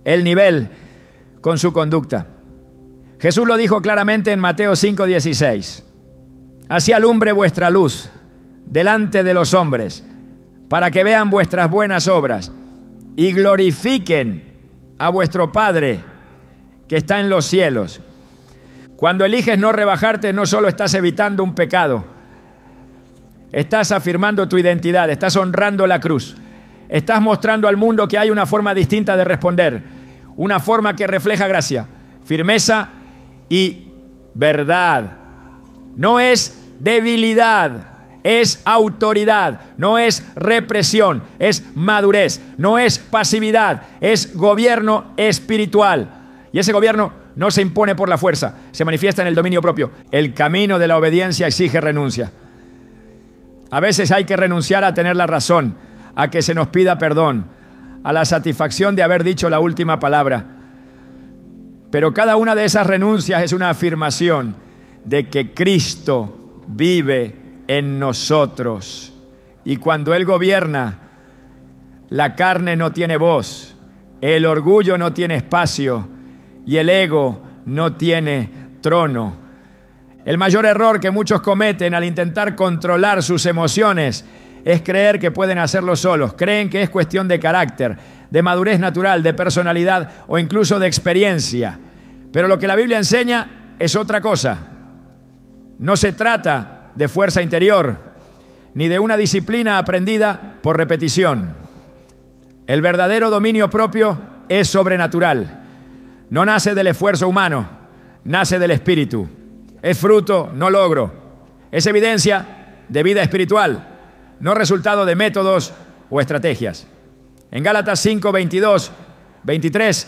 [SPEAKER 1] el nivel con su conducta. Jesús lo dijo claramente en Mateo 5:16: así alumbre vuestra luz delante de los hombres, para que vean vuestras buenas obras y glorifiquen a vuestro Padre que está en los cielos. Cuando eliges no rebajarte, no solo estás evitando un pecado, estás afirmando tu identidad, estás honrando la cruz, estás mostrando al mundo que hay una forma distinta de responder, una forma que refleja gracia, firmeza y verdad. No es debilidad, es autoridad, no es represión, es madurez, no es pasividad, es gobierno espiritual. Y ese gobierno no se impone por la fuerza, se manifiesta en el dominio propio. El camino de la obediencia exige renuncia. A veces hay que renunciar a tener la razón, a que se nos pida perdón, a la satisfacción de haber dicho la última palabra. Pero cada una de esas renuncias es una afirmación de que Cristo vive en nosotros. Y cuando Él gobierna, la carne no tiene voz, el orgullo no tiene espacio y el ego no tiene trono. El mayor error que muchos cometen al intentar controlar sus emociones es creer que pueden hacerlo solos. Creen que es cuestión de carácter, de madurez natural, de personalidad o incluso de experiencia. Pero lo que la Biblia enseña es otra cosa. No se trata de fuerza interior, ni de una disciplina aprendida por repetición. El verdadero dominio propio es sobrenatural. No nace del esfuerzo humano, nace del Espíritu. Es fruto, no logro. Es evidencia de vida espiritual. no resultado de métodos o estrategias. En Gálatas 5, 22, 23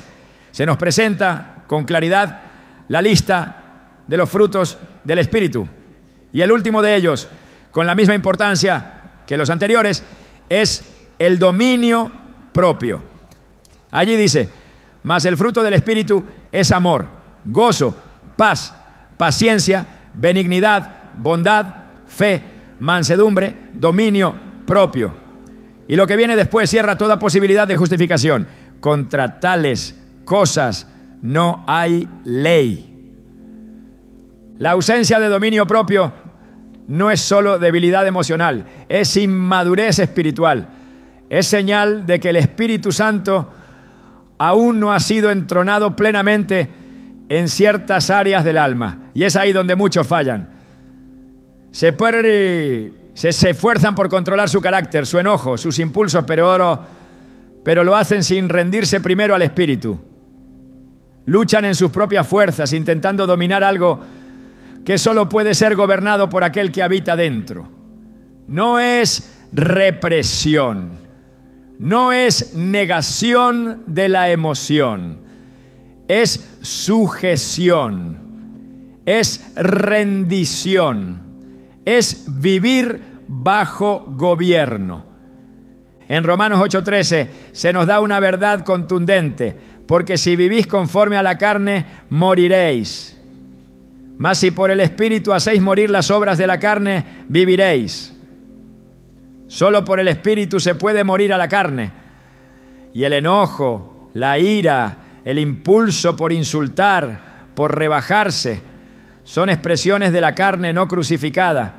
[SPEAKER 1] se nos presenta con claridad la lista de los frutos del Espíritu. Y el último de ellos, con la misma importancia que los anteriores, es el dominio propio. Allí dice: mas el fruto del Espíritu es amor, gozo, paz, paciencia, benignidad, bondad, fe, mansedumbre, dominio propio. Y lo que viene después cierra toda posibilidad de justificación. Contra tales cosas no hay ley. La ausencia de dominio propio no es solo debilidad emocional, es inmadurez espiritual. Es señal de que el Espíritu Santo aún no ha sido entronado plenamente en ciertas áreas del alma. Y es ahí donde muchos fallan. Se esfuerzan por controlar su carácter, su enojo, sus impulsos, pero lo hacen sin rendirse primero al Espíritu. Luchan en sus propias fuerzas, intentando dominar algo que solo puede ser gobernado por aquel que habita dentro. No es represión, no es negación de la emoción, es sujeción, es rendición, es vivir bajo gobierno. En Romanos 8:13 se nos da una verdad contundente: porque si vivís conforme a la carne, moriréis. Mas si por el Espíritu hacéis morir las obras de la carne, viviréis. Solo por el Espíritu se puede morir a la carne. Y el enojo, la ira, el impulso por insultar, por rebajarse, son expresiones de la carne no crucificada.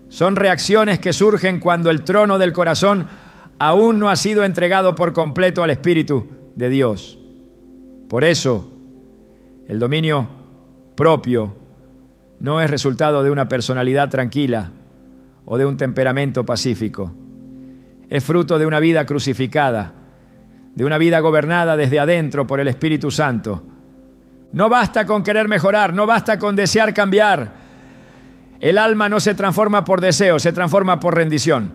[SPEAKER 1] Son reacciones que surgen cuando el trono del corazón aún no ha sido entregado por completo al Espíritu de Dios. Por eso, el dominio propio no es resultado de una personalidad tranquila o de un temperamento pacífico. Es fruto de una vida crucificada, de una vida gobernada desde adentro por el Espíritu Santo. No basta con querer mejorar, no basta con desear cambiar. El alma no se transforma por deseo, se transforma por rendición.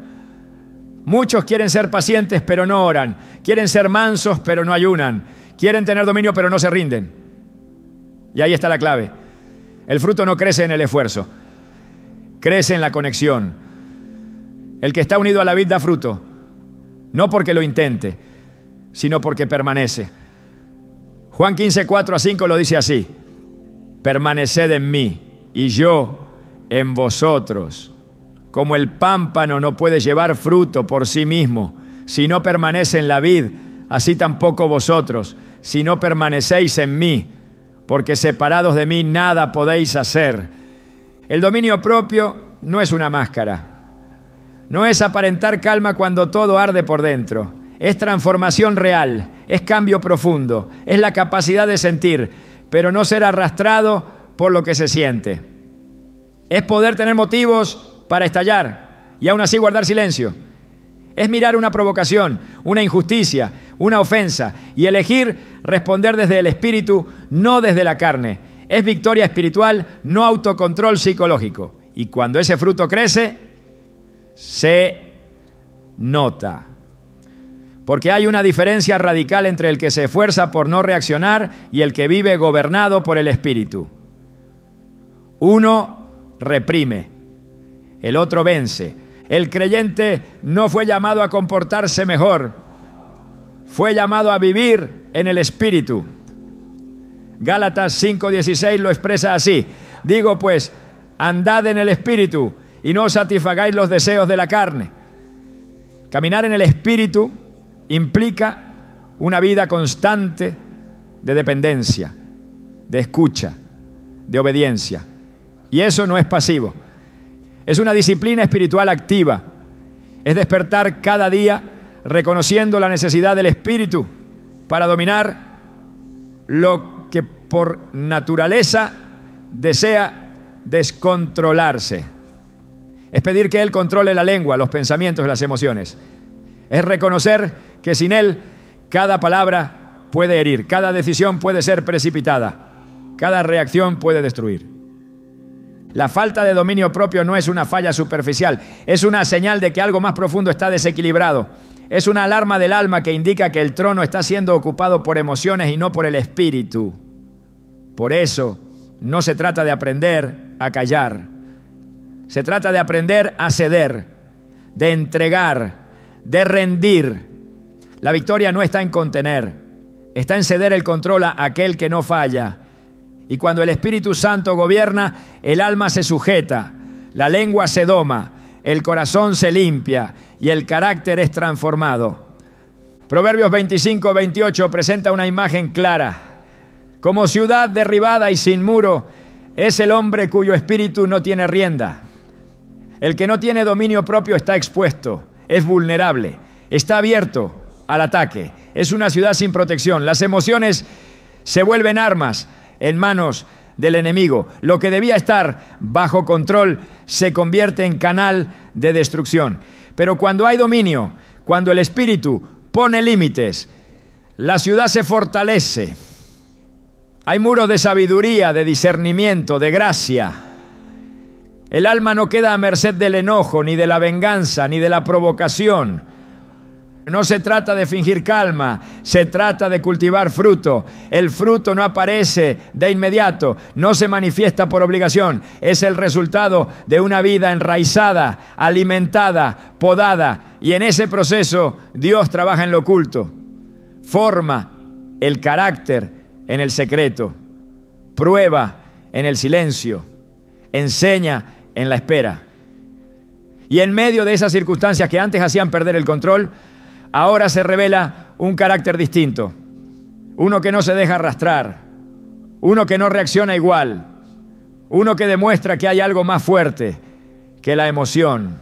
[SPEAKER 1] Muchos quieren ser pacientes pero no oran, quieren ser mansos pero no ayunan, quieren tener dominio pero no se rinden. Y ahí está la clave. El fruto no crece en el esfuerzo, crece en la conexión. El que está unido a la vid da fruto, no porque lo intente, sino porque permanece. Juan 15, 4-5 lo dice así: permaneced en mí y yo en vosotros. Como el pámpano no puede llevar fruto por sí mismo si no permanece en la vid, así tampoco vosotros, si no permanecéis en mí, porque separados de mí nada podéis hacer. El dominio propio no es una máscara, no es aparentar calma cuando todo arde por dentro. Es transformación real, es cambio profundo, es la capacidad de sentir, pero no ser arrastrado por lo que se siente. Es poder tener motivos para estallar y aún así guardar silencio. Es mirar una provocación, una injusticia, una ofensa y elegir responder desde el Espíritu, no desde la carne. Es victoria espiritual, no autocontrol psicológico. Y cuando ese fruto crece, se nota. Porque hay una diferencia radical entre el que se esfuerza por no reaccionar y el que vive gobernado por el Espíritu. Uno reprime, el otro vence. El creyente no fue llamado a comportarse mejor, fue llamado a vivir en el Espíritu. Gálatas 5:16 lo expresa así: digo pues, andad en el Espíritu y no satisfagáis los deseos de la carne. Caminar en el Espíritu implica una vida constante de dependencia, de escucha, de obediencia. Y eso no es pasivo. Es una disciplina espiritual activa. Es despertar cada día reconociendo la necesidad del Espíritu para dominar lo que por naturaleza desea descontrolarse. Es pedir que Él controle la lengua, los pensamientos y las emociones. Es reconocer que sin Él cada palabra puede herir, cada decisión puede ser precipitada, cada reacción puede destruir. La falta de dominio propio no es una falla superficial, es una señal de que algo más profundo está desequilibrado. Es una alarma del alma que indica que el trono está siendo ocupado por emociones y no por el espíritu. Por eso, no se trata de aprender a callar. Se trata de aprender a ceder, de entregar, de rendir. La victoria no está en contener, está en ceder el control a aquel que no falla. Y cuando el Espíritu Santo gobierna, el alma se sujeta, la lengua se doma, el corazón se limpia y el carácter es transformado. Proverbios 25-28 presenta una imagen clara. Como ciudad derribada y sin muro, es el hombre cuyo espíritu no tiene rienda. El que no tiene dominio propio está expuesto, es vulnerable, está abierto al ataque. Es una ciudad sin protección. Las emociones se vuelven armas en manos del enemigo. Lo que debía estar bajo control se convierte en canal de destrucción. Pero cuando hay dominio, cuando el espíritu pone límites, la ciudad se fortalece. Hay muros de sabiduría, de discernimiento, de gracia. El alma no queda a merced del enojo, ni de la venganza, ni de la provocación. No se trata de fingir calma, se trata de cultivar fruto. El fruto no aparece de inmediato, no se manifiesta por obligación. Es el resultado de una vida enraizada, alimentada, podada. Y en ese proceso Dios trabaja en lo oculto. Forma el carácter en el secreto. Prueba en el silencio. Enseña en la espera. Y en medio de esas circunstancias que antes hacían perder el control, ahora se revela un carácter distinto, uno que no se deja arrastrar, uno que no reacciona igual, uno que demuestra que hay algo más fuerte que la emoción,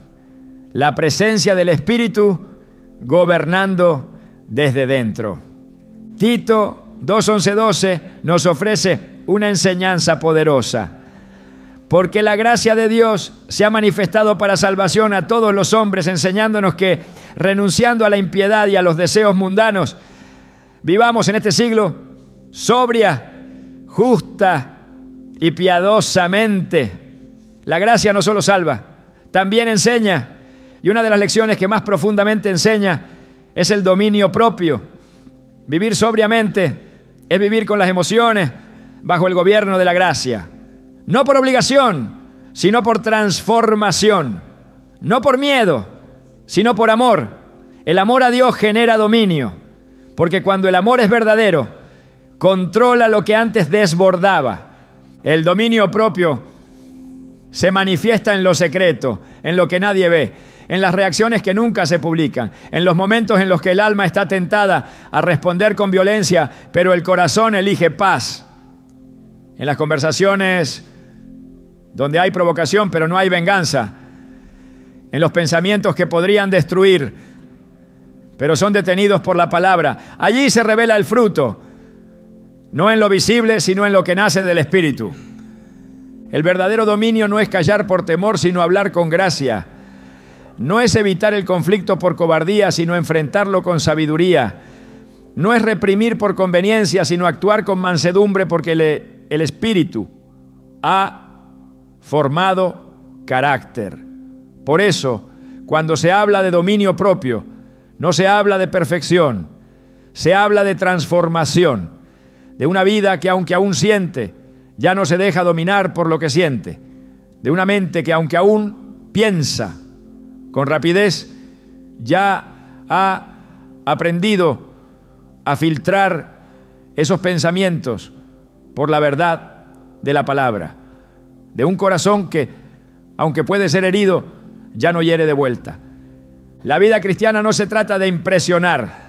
[SPEAKER 1] la presencia del Espíritu gobernando desde dentro. Tito 2:11-12 nos ofrece una enseñanza poderosa. Porque la gracia de Dios se ha manifestado para salvación a todos los hombres, enseñándonos que, renunciando a la impiedad y a los deseos mundanos, vivamos en este siglo sobria, justa y piadosamente. La gracia no solo salva, también enseña. Y una de las lecciones que más profundamente enseña es el dominio propio. Vivir sobriamente es vivir con las emociones bajo el gobierno de la gracia. No por obligación, sino por transformación. No por miedo, sino por amor. El amor a Dios genera dominio, porque cuando el amor es verdadero, controla lo que antes desbordaba. El dominio propio se manifiesta en lo secreto, en lo que nadie ve, en las reacciones que nunca se publican, en los momentos en los que el alma está tentada a responder con violencia, pero el corazón elige paz. En las conversaciones donde hay provocación pero no hay venganza, en los pensamientos que podrían destruir pero son detenidos por la palabra, allí se revela el fruto, no en lo visible sino en lo que nace del Espíritu. El verdadero dominio no es callar por temor sino hablar con gracia, no es evitar el conflicto por cobardía sino enfrentarlo con sabiduría, no es reprimir por conveniencia sino actuar con mansedumbre, porque el Espíritu ha formado carácter. Por eso, cuando se habla de dominio propio, no se habla de perfección, se habla de transformación, de una vida que aunque aún siente, ya no se deja dominar por lo que siente, de una mente que aunque aún piensa con rapidez, ya ha aprendido a filtrar esos pensamientos por la verdad de la palabra. De un corazón que, aunque puede ser herido, ya no hiere de vuelta. La vida cristiana no se trata de impresionar,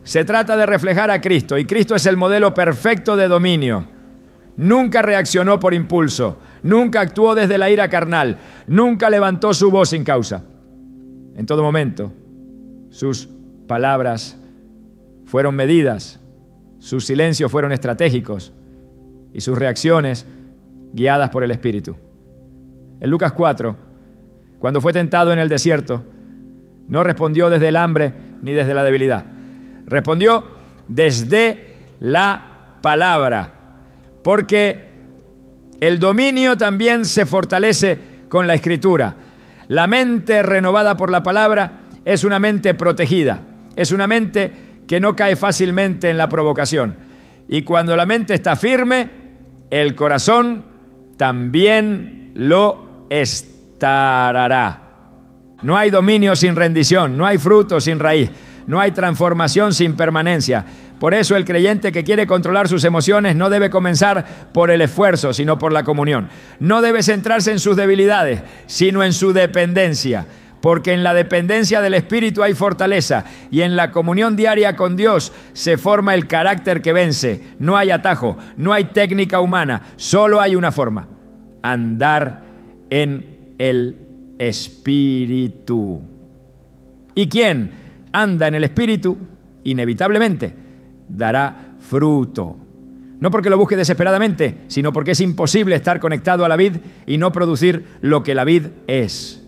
[SPEAKER 1] se trata de reflejar a Cristo, y Cristo es el modelo perfecto de dominio. Nunca reaccionó por impulso, nunca actuó desde la ira carnal, nunca levantó su voz sin causa. En todo momento, sus palabras fueron medidas, sus silencios fueron estratégicos y sus reacciones guiadas por el Espíritu. En Lucas 4, cuando fue tentado en el desierto, no respondió desde el hambre ni desde la debilidad. Respondió desde la palabra, porque El dominio también se fortalece con la Escritura. La mente renovada por la palabra es una mente protegida, es una mente que no cae fácilmente en la provocación. Y cuando la mente está firme, el corazón también lo estará. No hay dominio sin rendición, no hay fruto sin raíz, no hay transformación sin permanencia. Por eso el creyente que quiere controlar sus emociones no debe comenzar por el esfuerzo, sino por la comunión. No debe centrarse en sus debilidades, sino en su dependencia. Porque en la dependencia del Espíritu hay fortaleza y en la comunión diaria con Dios se forma el carácter que vence. No hay atajo, no hay técnica humana, solo hay una forma: andar en el Espíritu. ¿Y quién anda en el Espíritu? Inevitablemente dará fruto. No porque lo busque desesperadamente, sino porque es imposible estar conectado a la vid y no producir lo que la vid es.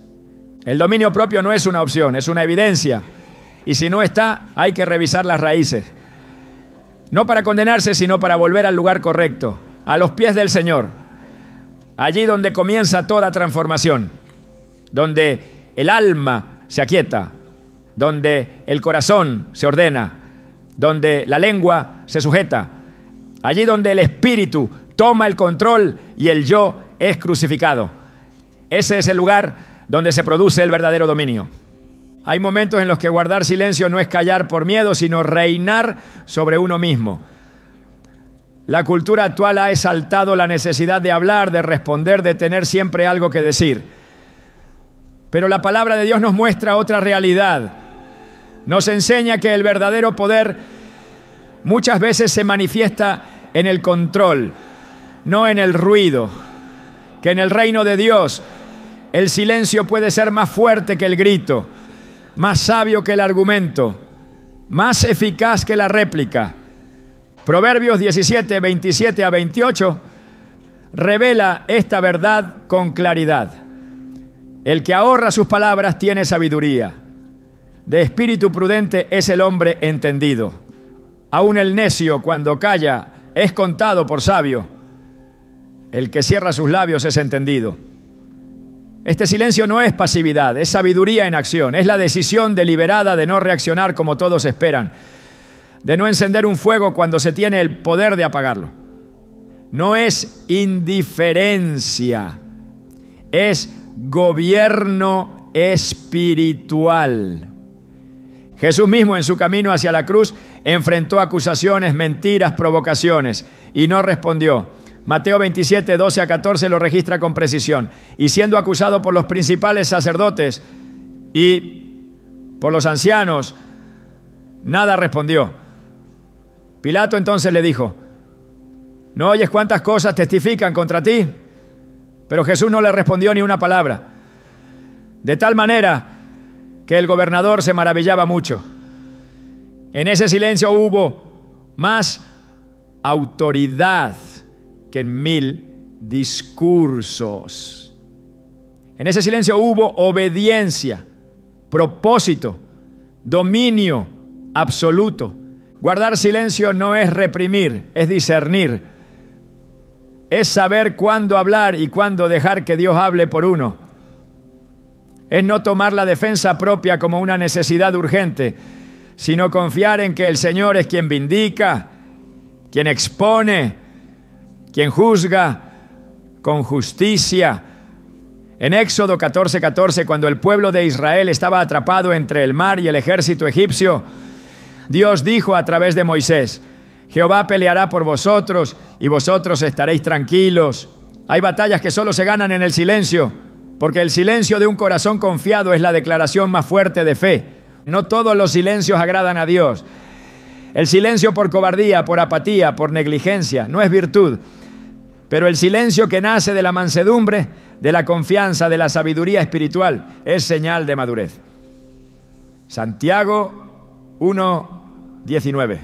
[SPEAKER 1] El dominio propio no es una opción, es una evidencia. Y si no está, hay que revisar las raíces. No para condenarse, sino para volver al lugar correcto, a los pies del Señor. Allí donde comienza toda transformación, donde el alma se aquieta, donde el corazón se ordena, donde la lengua se sujeta, allí donde el espíritu toma el control y el yo es crucificado. Ese es el lugar donde se produce el verdadero dominio. Hay momentos en los que guardar silencio no es callar por miedo, sino reinar sobre uno mismo. La cultura actual ha exaltado la necesidad de hablar, de responder, de tener siempre algo que decir. Pero la palabra de Dios nos muestra otra realidad. Nos enseña que el verdadero poder muchas veces se manifiesta en el control, no en el ruido. Que en el reino de Dios el silencio puede ser más fuerte que el grito, más sabio que el argumento, más eficaz que la réplica. Proverbios 17, 27 a 28 revela esta verdad con claridad. El que ahorra sus palabras tiene sabiduría. De espíritu prudente es el hombre entendido. Aún el necio, cuando calla, es contado por sabio. El que cierra sus labios es entendido. Este silencio no es pasividad, es sabiduría en acción. Es la decisión deliberada de no reaccionar como todos esperan, de no encender un fuego cuando se tiene el poder de apagarlo. No es indiferencia, es gobierno espiritual. Jesús mismo en su camino hacia la cruz enfrentó acusaciones, mentiras, provocaciones y no respondió. Mateo 27, 12 a 14 lo registra con precisión. Y siendo acusado por los principales sacerdotes y por los ancianos, nada respondió. Pilato entonces le dijo: ¿no oyes cuántas cosas testifican contra ti? Pero Jesús no le respondió ni una palabra. De tal manera que el gobernador se maravillaba mucho. En ese silencio hubo más autoridad que en 1000 discursos. En ese silencio hubo obediencia, propósito, dominio absoluto. Guardar silencio no es reprimir, es discernir. Es saber cuándo hablar y cuándo dejar que Dios hable por uno. Es no tomar la defensa propia como una necesidad urgente, sino confiar en que el Señor es quien vindica, quien expone, quien juzga con justicia. En Éxodo 14, 14, cuando el pueblo de Israel estaba atrapado entre el mar y el ejército egipcio, Dios dijo a través de Moisés: Jehová peleará por vosotros y vosotros estaréis tranquilos. Hay batallas que solo se ganan en el silencio, porque el silencio de un corazón confiado es la declaración más fuerte de fe. No todos los silencios agradan a Dios. El silencio por cobardía, por apatía, por negligencia no es virtud. Pero el silencio que nace de la mansedumbre, de la confianza, de la sabiduría espiritual, es señal de madurez. Santiago 1:19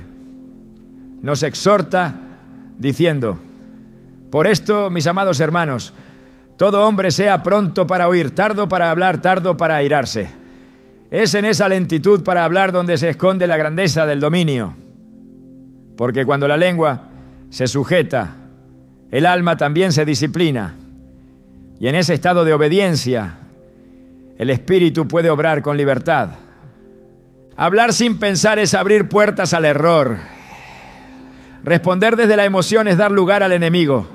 [SPEAKER 1] nos exhorta diciendo: por esto, mis amados hermanos, todo hombre sea pronto para oír, tardo para hablar, tardo para airarse. Es en esa lentitud para hablar donde se esconde la grandeza del dominio. Porque cuando la lengua se sujeta, el alma también se disciplina. Y en ese estado de obediencia, el espíritu puede obrar con libertad. Hablar sin pensar es abrir puertas al error. Responder desde la emoción es dar lugar al enemigo.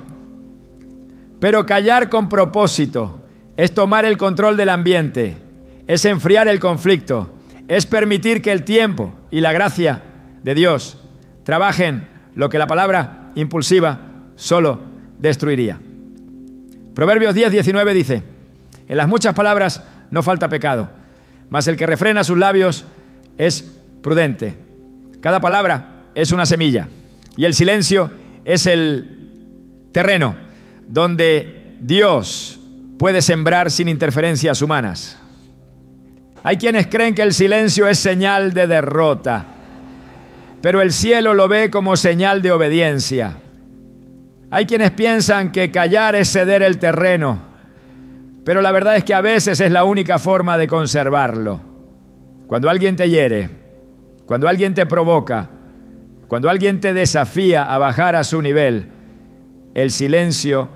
[SPEAKER 1] Pero callar con propósito es tomar el control del ambiente, es enfriar el conflicto, es permitir que el tiempo y la gracia de Dios trabajen lo que la palabra impulsiva solo destruiría. Proverbios 10:19 dice: en las muchas palabras no falta pecado, mas el que refrena sus labios es prudente. Cada palabra es una semilla y el silencio es el terreno donde Dios puede sembrar sin interferencias humanas. Hay quienes creen que el silencio es señal de derrota, pero el cielo lo ve como señal de obediencia. Hay quienes piensan que callar es ceder el terreno, pero la verdad es que a veces es la única forma de conservarlo. Cuando alguien te hiere, cuando alguien te provoca, cuando alguien te desafía a bajar a su nivel, el silencio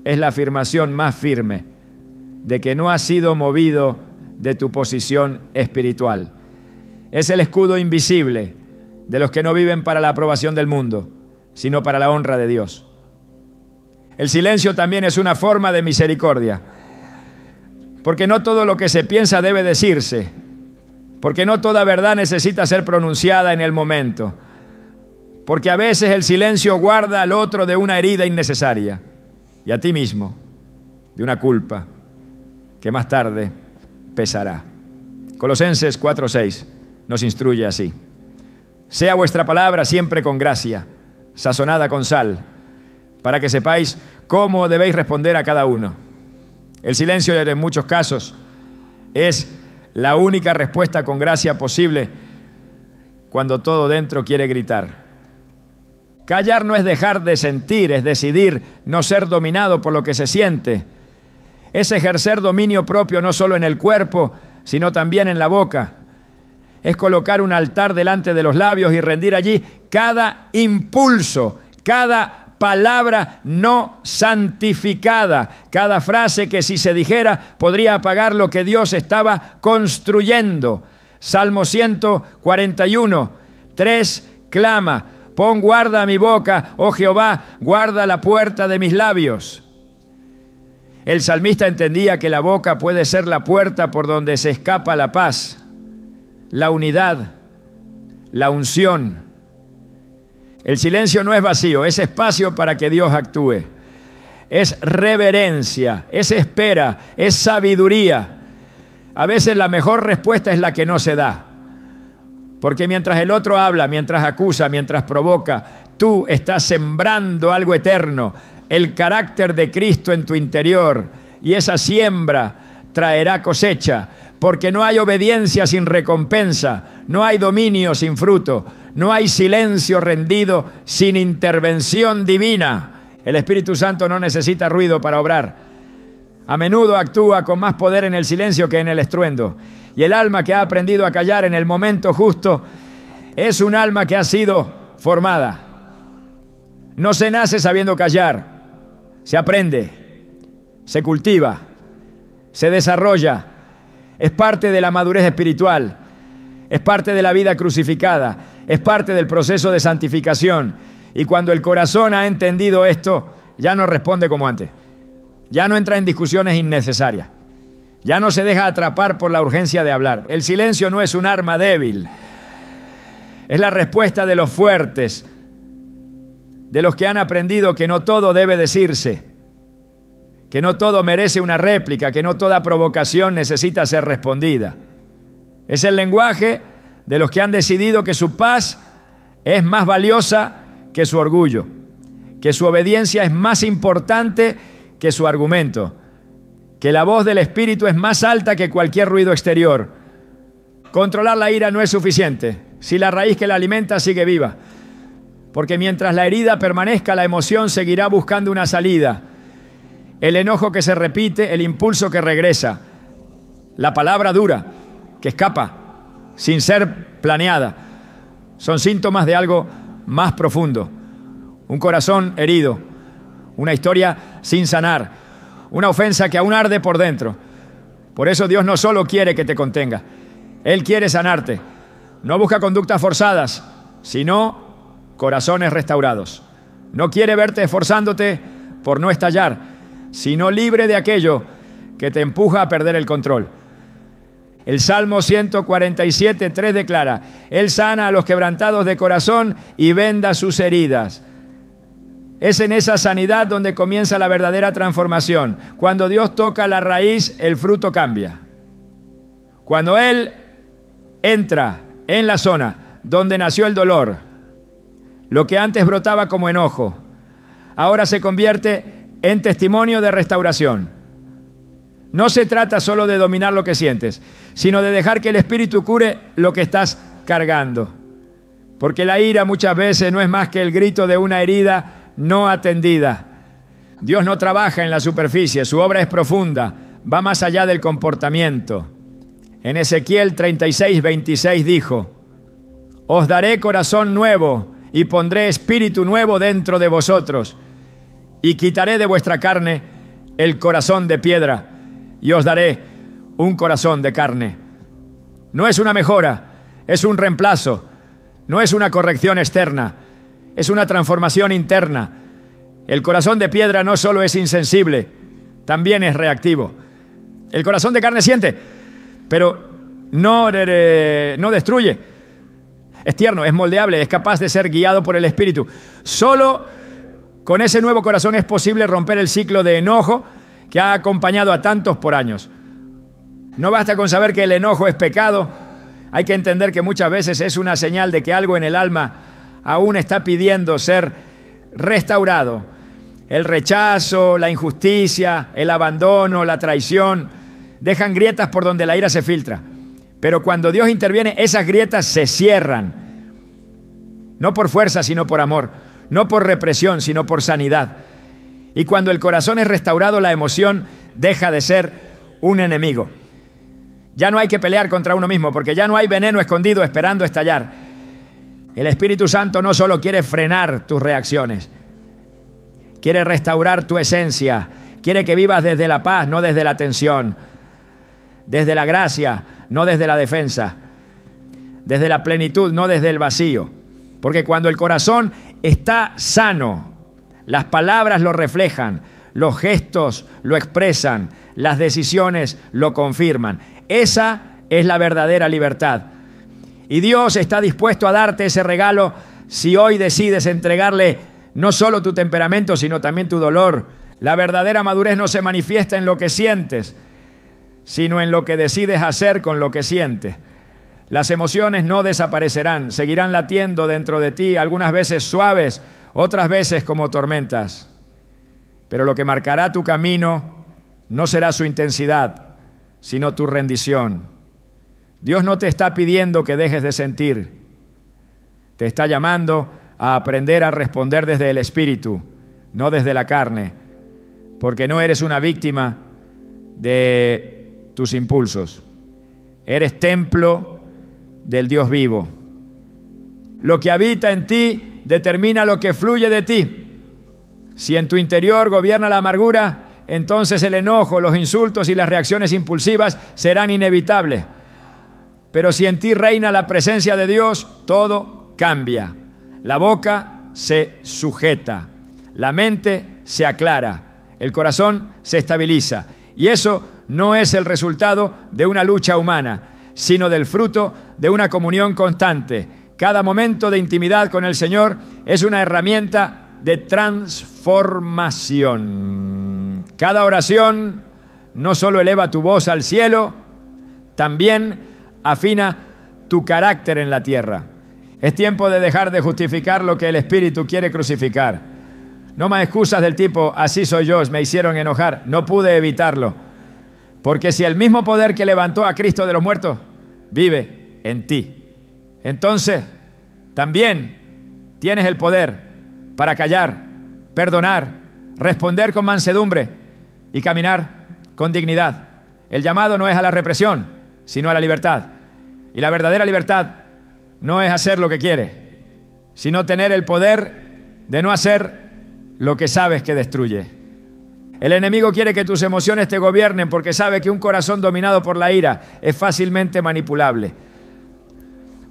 [SPEAKER 1] es la afirmación más firme de que no has sido movido de tu posición espiritual. Es el escudo invisible de los que no viven para la aprobación del mundo, sino para la honra de Dios. El silencio también es una forma de misericordia, porque no todo lo que se piensa debe decirse, porque no toda verdad necesita ser pronunciada en el momento, porque a veces el silencio guarda al otro de una herida innecesaria y a ti mismo de una culpa que más tarde pesará. Colosenses 4:6 nos instruye así: sea vuestra palabra siempre con gracia, sazonada con sal, para que sepáis cómo debéis responder a cada uno. El silencio en muchos casos es la única respuesta con gracia posible cuando todo dentro quiere gritar. Callar no es dejar de sentir, es decidir no ser dominado por lo que se siente. Es ejercer dominio propio no solo en el cuerpo, sino también en la boca. Es colocar un altar delante de los labios y rendir allí cada impulso, cada palabra no santificada, cada frase que si se dijera podría apagar lo que Dios estaba construyendo. Salmo 141, 3 clama: pon guarda a mi boca, oh Jehová, guarda la puerta de mis labios. El salmista entendía que la boca puede ser la puerta por donde se escapa la paz, la unidad, la unción. El silencio no es vacío, es espacio para que Dios actúe. Es reverencia, es espera, es sabiduría. A veces la mejor respuesta es la que no se da. Porque mientras el otro habla, mientras acusa, mientras provoca, tú estás sembrando algo eterno, el carácter de Cristo en tu interior. Y esa siembra traerá cosecha, porque no hay obediencia sin recompensa, no hay dominio sin fruto, no hay silencio rendido sin intervención divina. El Espíritu Santo no necesita ruido para obrar. A menudo actúa con más poder en el silencio que en el estruendo. Y el alma que ha aprendido a callar en el momento justo es un alma que ha sido formada. No se nace sabiendo callar, se aprende, se cultiva, se desarrolla. Es parte de la madurez espiritual, es parte de la vida crucificada, es parte del proceso de santificación. Y cuando el corazón ha entendido esto, ya no responde como antes. Ya no entra en discusiones innecesarias. Ya no se deja atrapar por la urgencia de hablar. El silencio no es un arma débil. Es la respuesta de los fuertes, de los que han aprendido que no todo debe decirse, que no todo merece una réplica, que no toda provocación necesita ser respondida. Es el lenguaje de los que han decidido que su paz es más valiosa que su orgullo, que su obediencia es más importante que su argumento, que la voz del Espíritu es más alta que cualquier ruido exterior. Controlar la ira no es suficiente si la raíz que la alimenta sigue viva, porque mientras la herida permanezca, la emoción seguirá buscando una salida. El enojo que se repite, el impulso que regresa, la palabra dura que escapa sin ser planeada, son síntomas de algo más profundo. Un corazón herido, una historia sin sanar, una ofensa que aún arde por dentro. Por eso Dios no solo quiere que te contenga, Él quiere sanarte. No busca conductas forzadas, sino corazones restaurados. No quiere verte esforzándote por no estallar, sino libre de aquello que te empuja a perder el control. El Salmo 147:3 declara: Él sana a los quebrantados de corazón y venda sus heridas. Es en esa sanidad donde comienza la verdadera transformación. Cuando Dios toca la raíz, el fruto cambia. Cuando Él entra en la zona donde nació el dolor, lo que antes brotaba como enojo, ahora se convierte en testimonio de restauración. No se trata solo de dominar lo que sientes, sino de dejar que el Espíritu cure lo que estás cargando. Porque la ira muchas veces no es más que el grito de una herida no atendida. Dios no trabaja en la superficie, su obra es profunda, va más allá del comportamiento. En Ezequiel 36:26 dijo: Os daré corazón nuevo y pondré espíritu nuevo dentro de vosotros, y quitaré de vuestra carne el corazón de piedra, y os daré un corazón de carne. No es una mejora, es un reemplazo, no es una corrección externa, es una transformación interna. El corazón de piedra no solo es insensible, también es reactivo. El corazón de carne siente, pero no destruye. Es tierno, es moldeable, es capaz de ser guiado por el Espíritu. Solo con ese nuevo corazón es posible romper el ciclo de enojo que ha acompañado a tantos por años. No basta con saber que el enojo es pecado, hay que entender que muchas veces es una señal de que algo en el alma aún está pidiendo ser restaurado. El rechazo, la injusticia, el abandono, la traición, dejan grietas por donde la ira se filtra. Pero cuando Dios interviene, esas grietas se cierran. No por fuerza, sino por amor. No por represión, sino por sanidad. Y cuando el corazón es restaurado, la emoción deja de ser un enemigo. Ya no hay que pelear contra uno mismo, porque ya no hay veneno escondido esperando estallar. El Espíritu Santo no solo quiere frenar tus reacciones, quiere restaurar tu esencia, quiere que vivas desde la paz, no desde la tensión, desde la gracia, no desde la defensa, desde la plenitud, no desde el vacío. Porque cuando el corazón está sano, las palabras lo reflejan, los gestos lo expresan, las decisiones lo confirman. Esa es la verdadera libertad. Y Dios está dispuesto a darte ese regalo si hoy decides entregarle no solo tu temperamento, sino también tu dolor. La verdadera madurez no se manifiesta en lo que sientes, sino en lo que decides hacer con lo que sientes. Las emociones no desaparecerán, seguirán latiendo dentro de ti, algunas veces suaves, otras veces como tormentas. Pero lo que marcará tu camino no será su intensidad, sino tu rendición. Dios no te está pidiendo que dejes de sentir, te está llamando a aprender a responder desde el Espíritu, no desde la carne, porque no eres una víctima de tus impulsos. Eres templo del Dios vivo. Lo que habita en ti determina lo que fluye de ti. Si en tu interior gobierna la amargura, entonces el enojo, los insultos y las reacciones impulsivas serán inevitables. Pero si en ti reina la presencia de Dios, todo cambia. La boca se sujeta, la mente se aclara, el corazón se estabiliza. Y eso no es el resultado de una lucha humana, sino del fruto de una comunión constante. Cada momento de intimidad con el Señor es una herramienta de transformación. Cada oración no solo eleva tu voz al cielo, también afina tu carácter en la tierra. Es tiempo de dejar de justificar lo que el Espíritu quiere crucificar. No más excusas del tipo, así soy yo, me hicieron enojar, no pude evitarlo. Porque si el mismo poder que levantó a Cristo de los muertos vive en ti, entonces también tienes el poder para callar, perdonar, responder con mansedumbre y caminar con dignidad. El llamado no es a la represión, sino a la libertad. Y la verdadera libertad no es hacer lo que quiere, sino tener el poder de no hacer lo que sabes que destruye. El enemigo quiere que tus emociones te gobiernen porque sabe que un corazón dominado por la ira es fácilmente manipulable.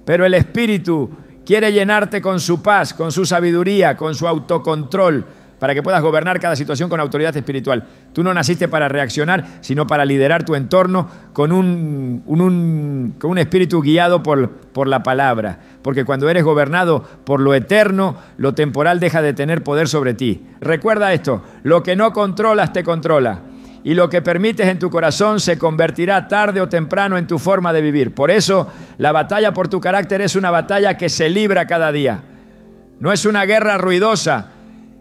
[SPEAKER 1] Pero el Espíritu quiere llenarte con su paz, con su sabiduría, con su autocontrol, para que puedas gobernar cada situación con autoridad espiritual. Tú no naciste para reaccionar, sino para liderar tu entorno con un espíritu guiado por la palabra. Porque cuando eres gobernado por lo eterno, lo temporal deja de tener poder sobre ti. Recuerda esto, lo que no controlas te controla. Y lo que permites en tu corazón se convertirá tarde o temprano en tu forma de vivir. Por eso, la batalla por tu carácter es una batalla que se libra cada día. No es una guerra ruidosa,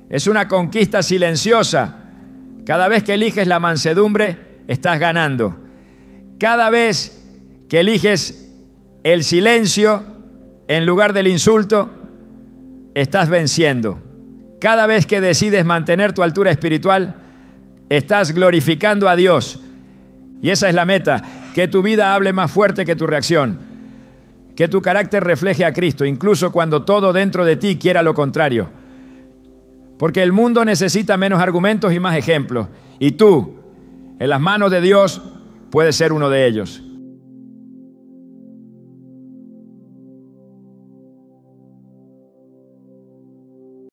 [SPEAKER 1] es una conquista silenciosa. Cada vez que eliges la mansedumbre, estás ganando. Cada vez que eliges el silencio en lugar del insulto, estás venciendo. Cada vez que decides mantener tu altura espiritual, estás glorificando a Dios. Y esa es la meta, que tu vida hable más fuerte que tu reacción. Que tu carácter refleje a Cristo, incluso cuando todo dentro de ti quiera lo contrario. Porque el mundo necesita menos argumentos y más ejemplos. Y tú, en las manos de Dios, puedes ser uno de ellos.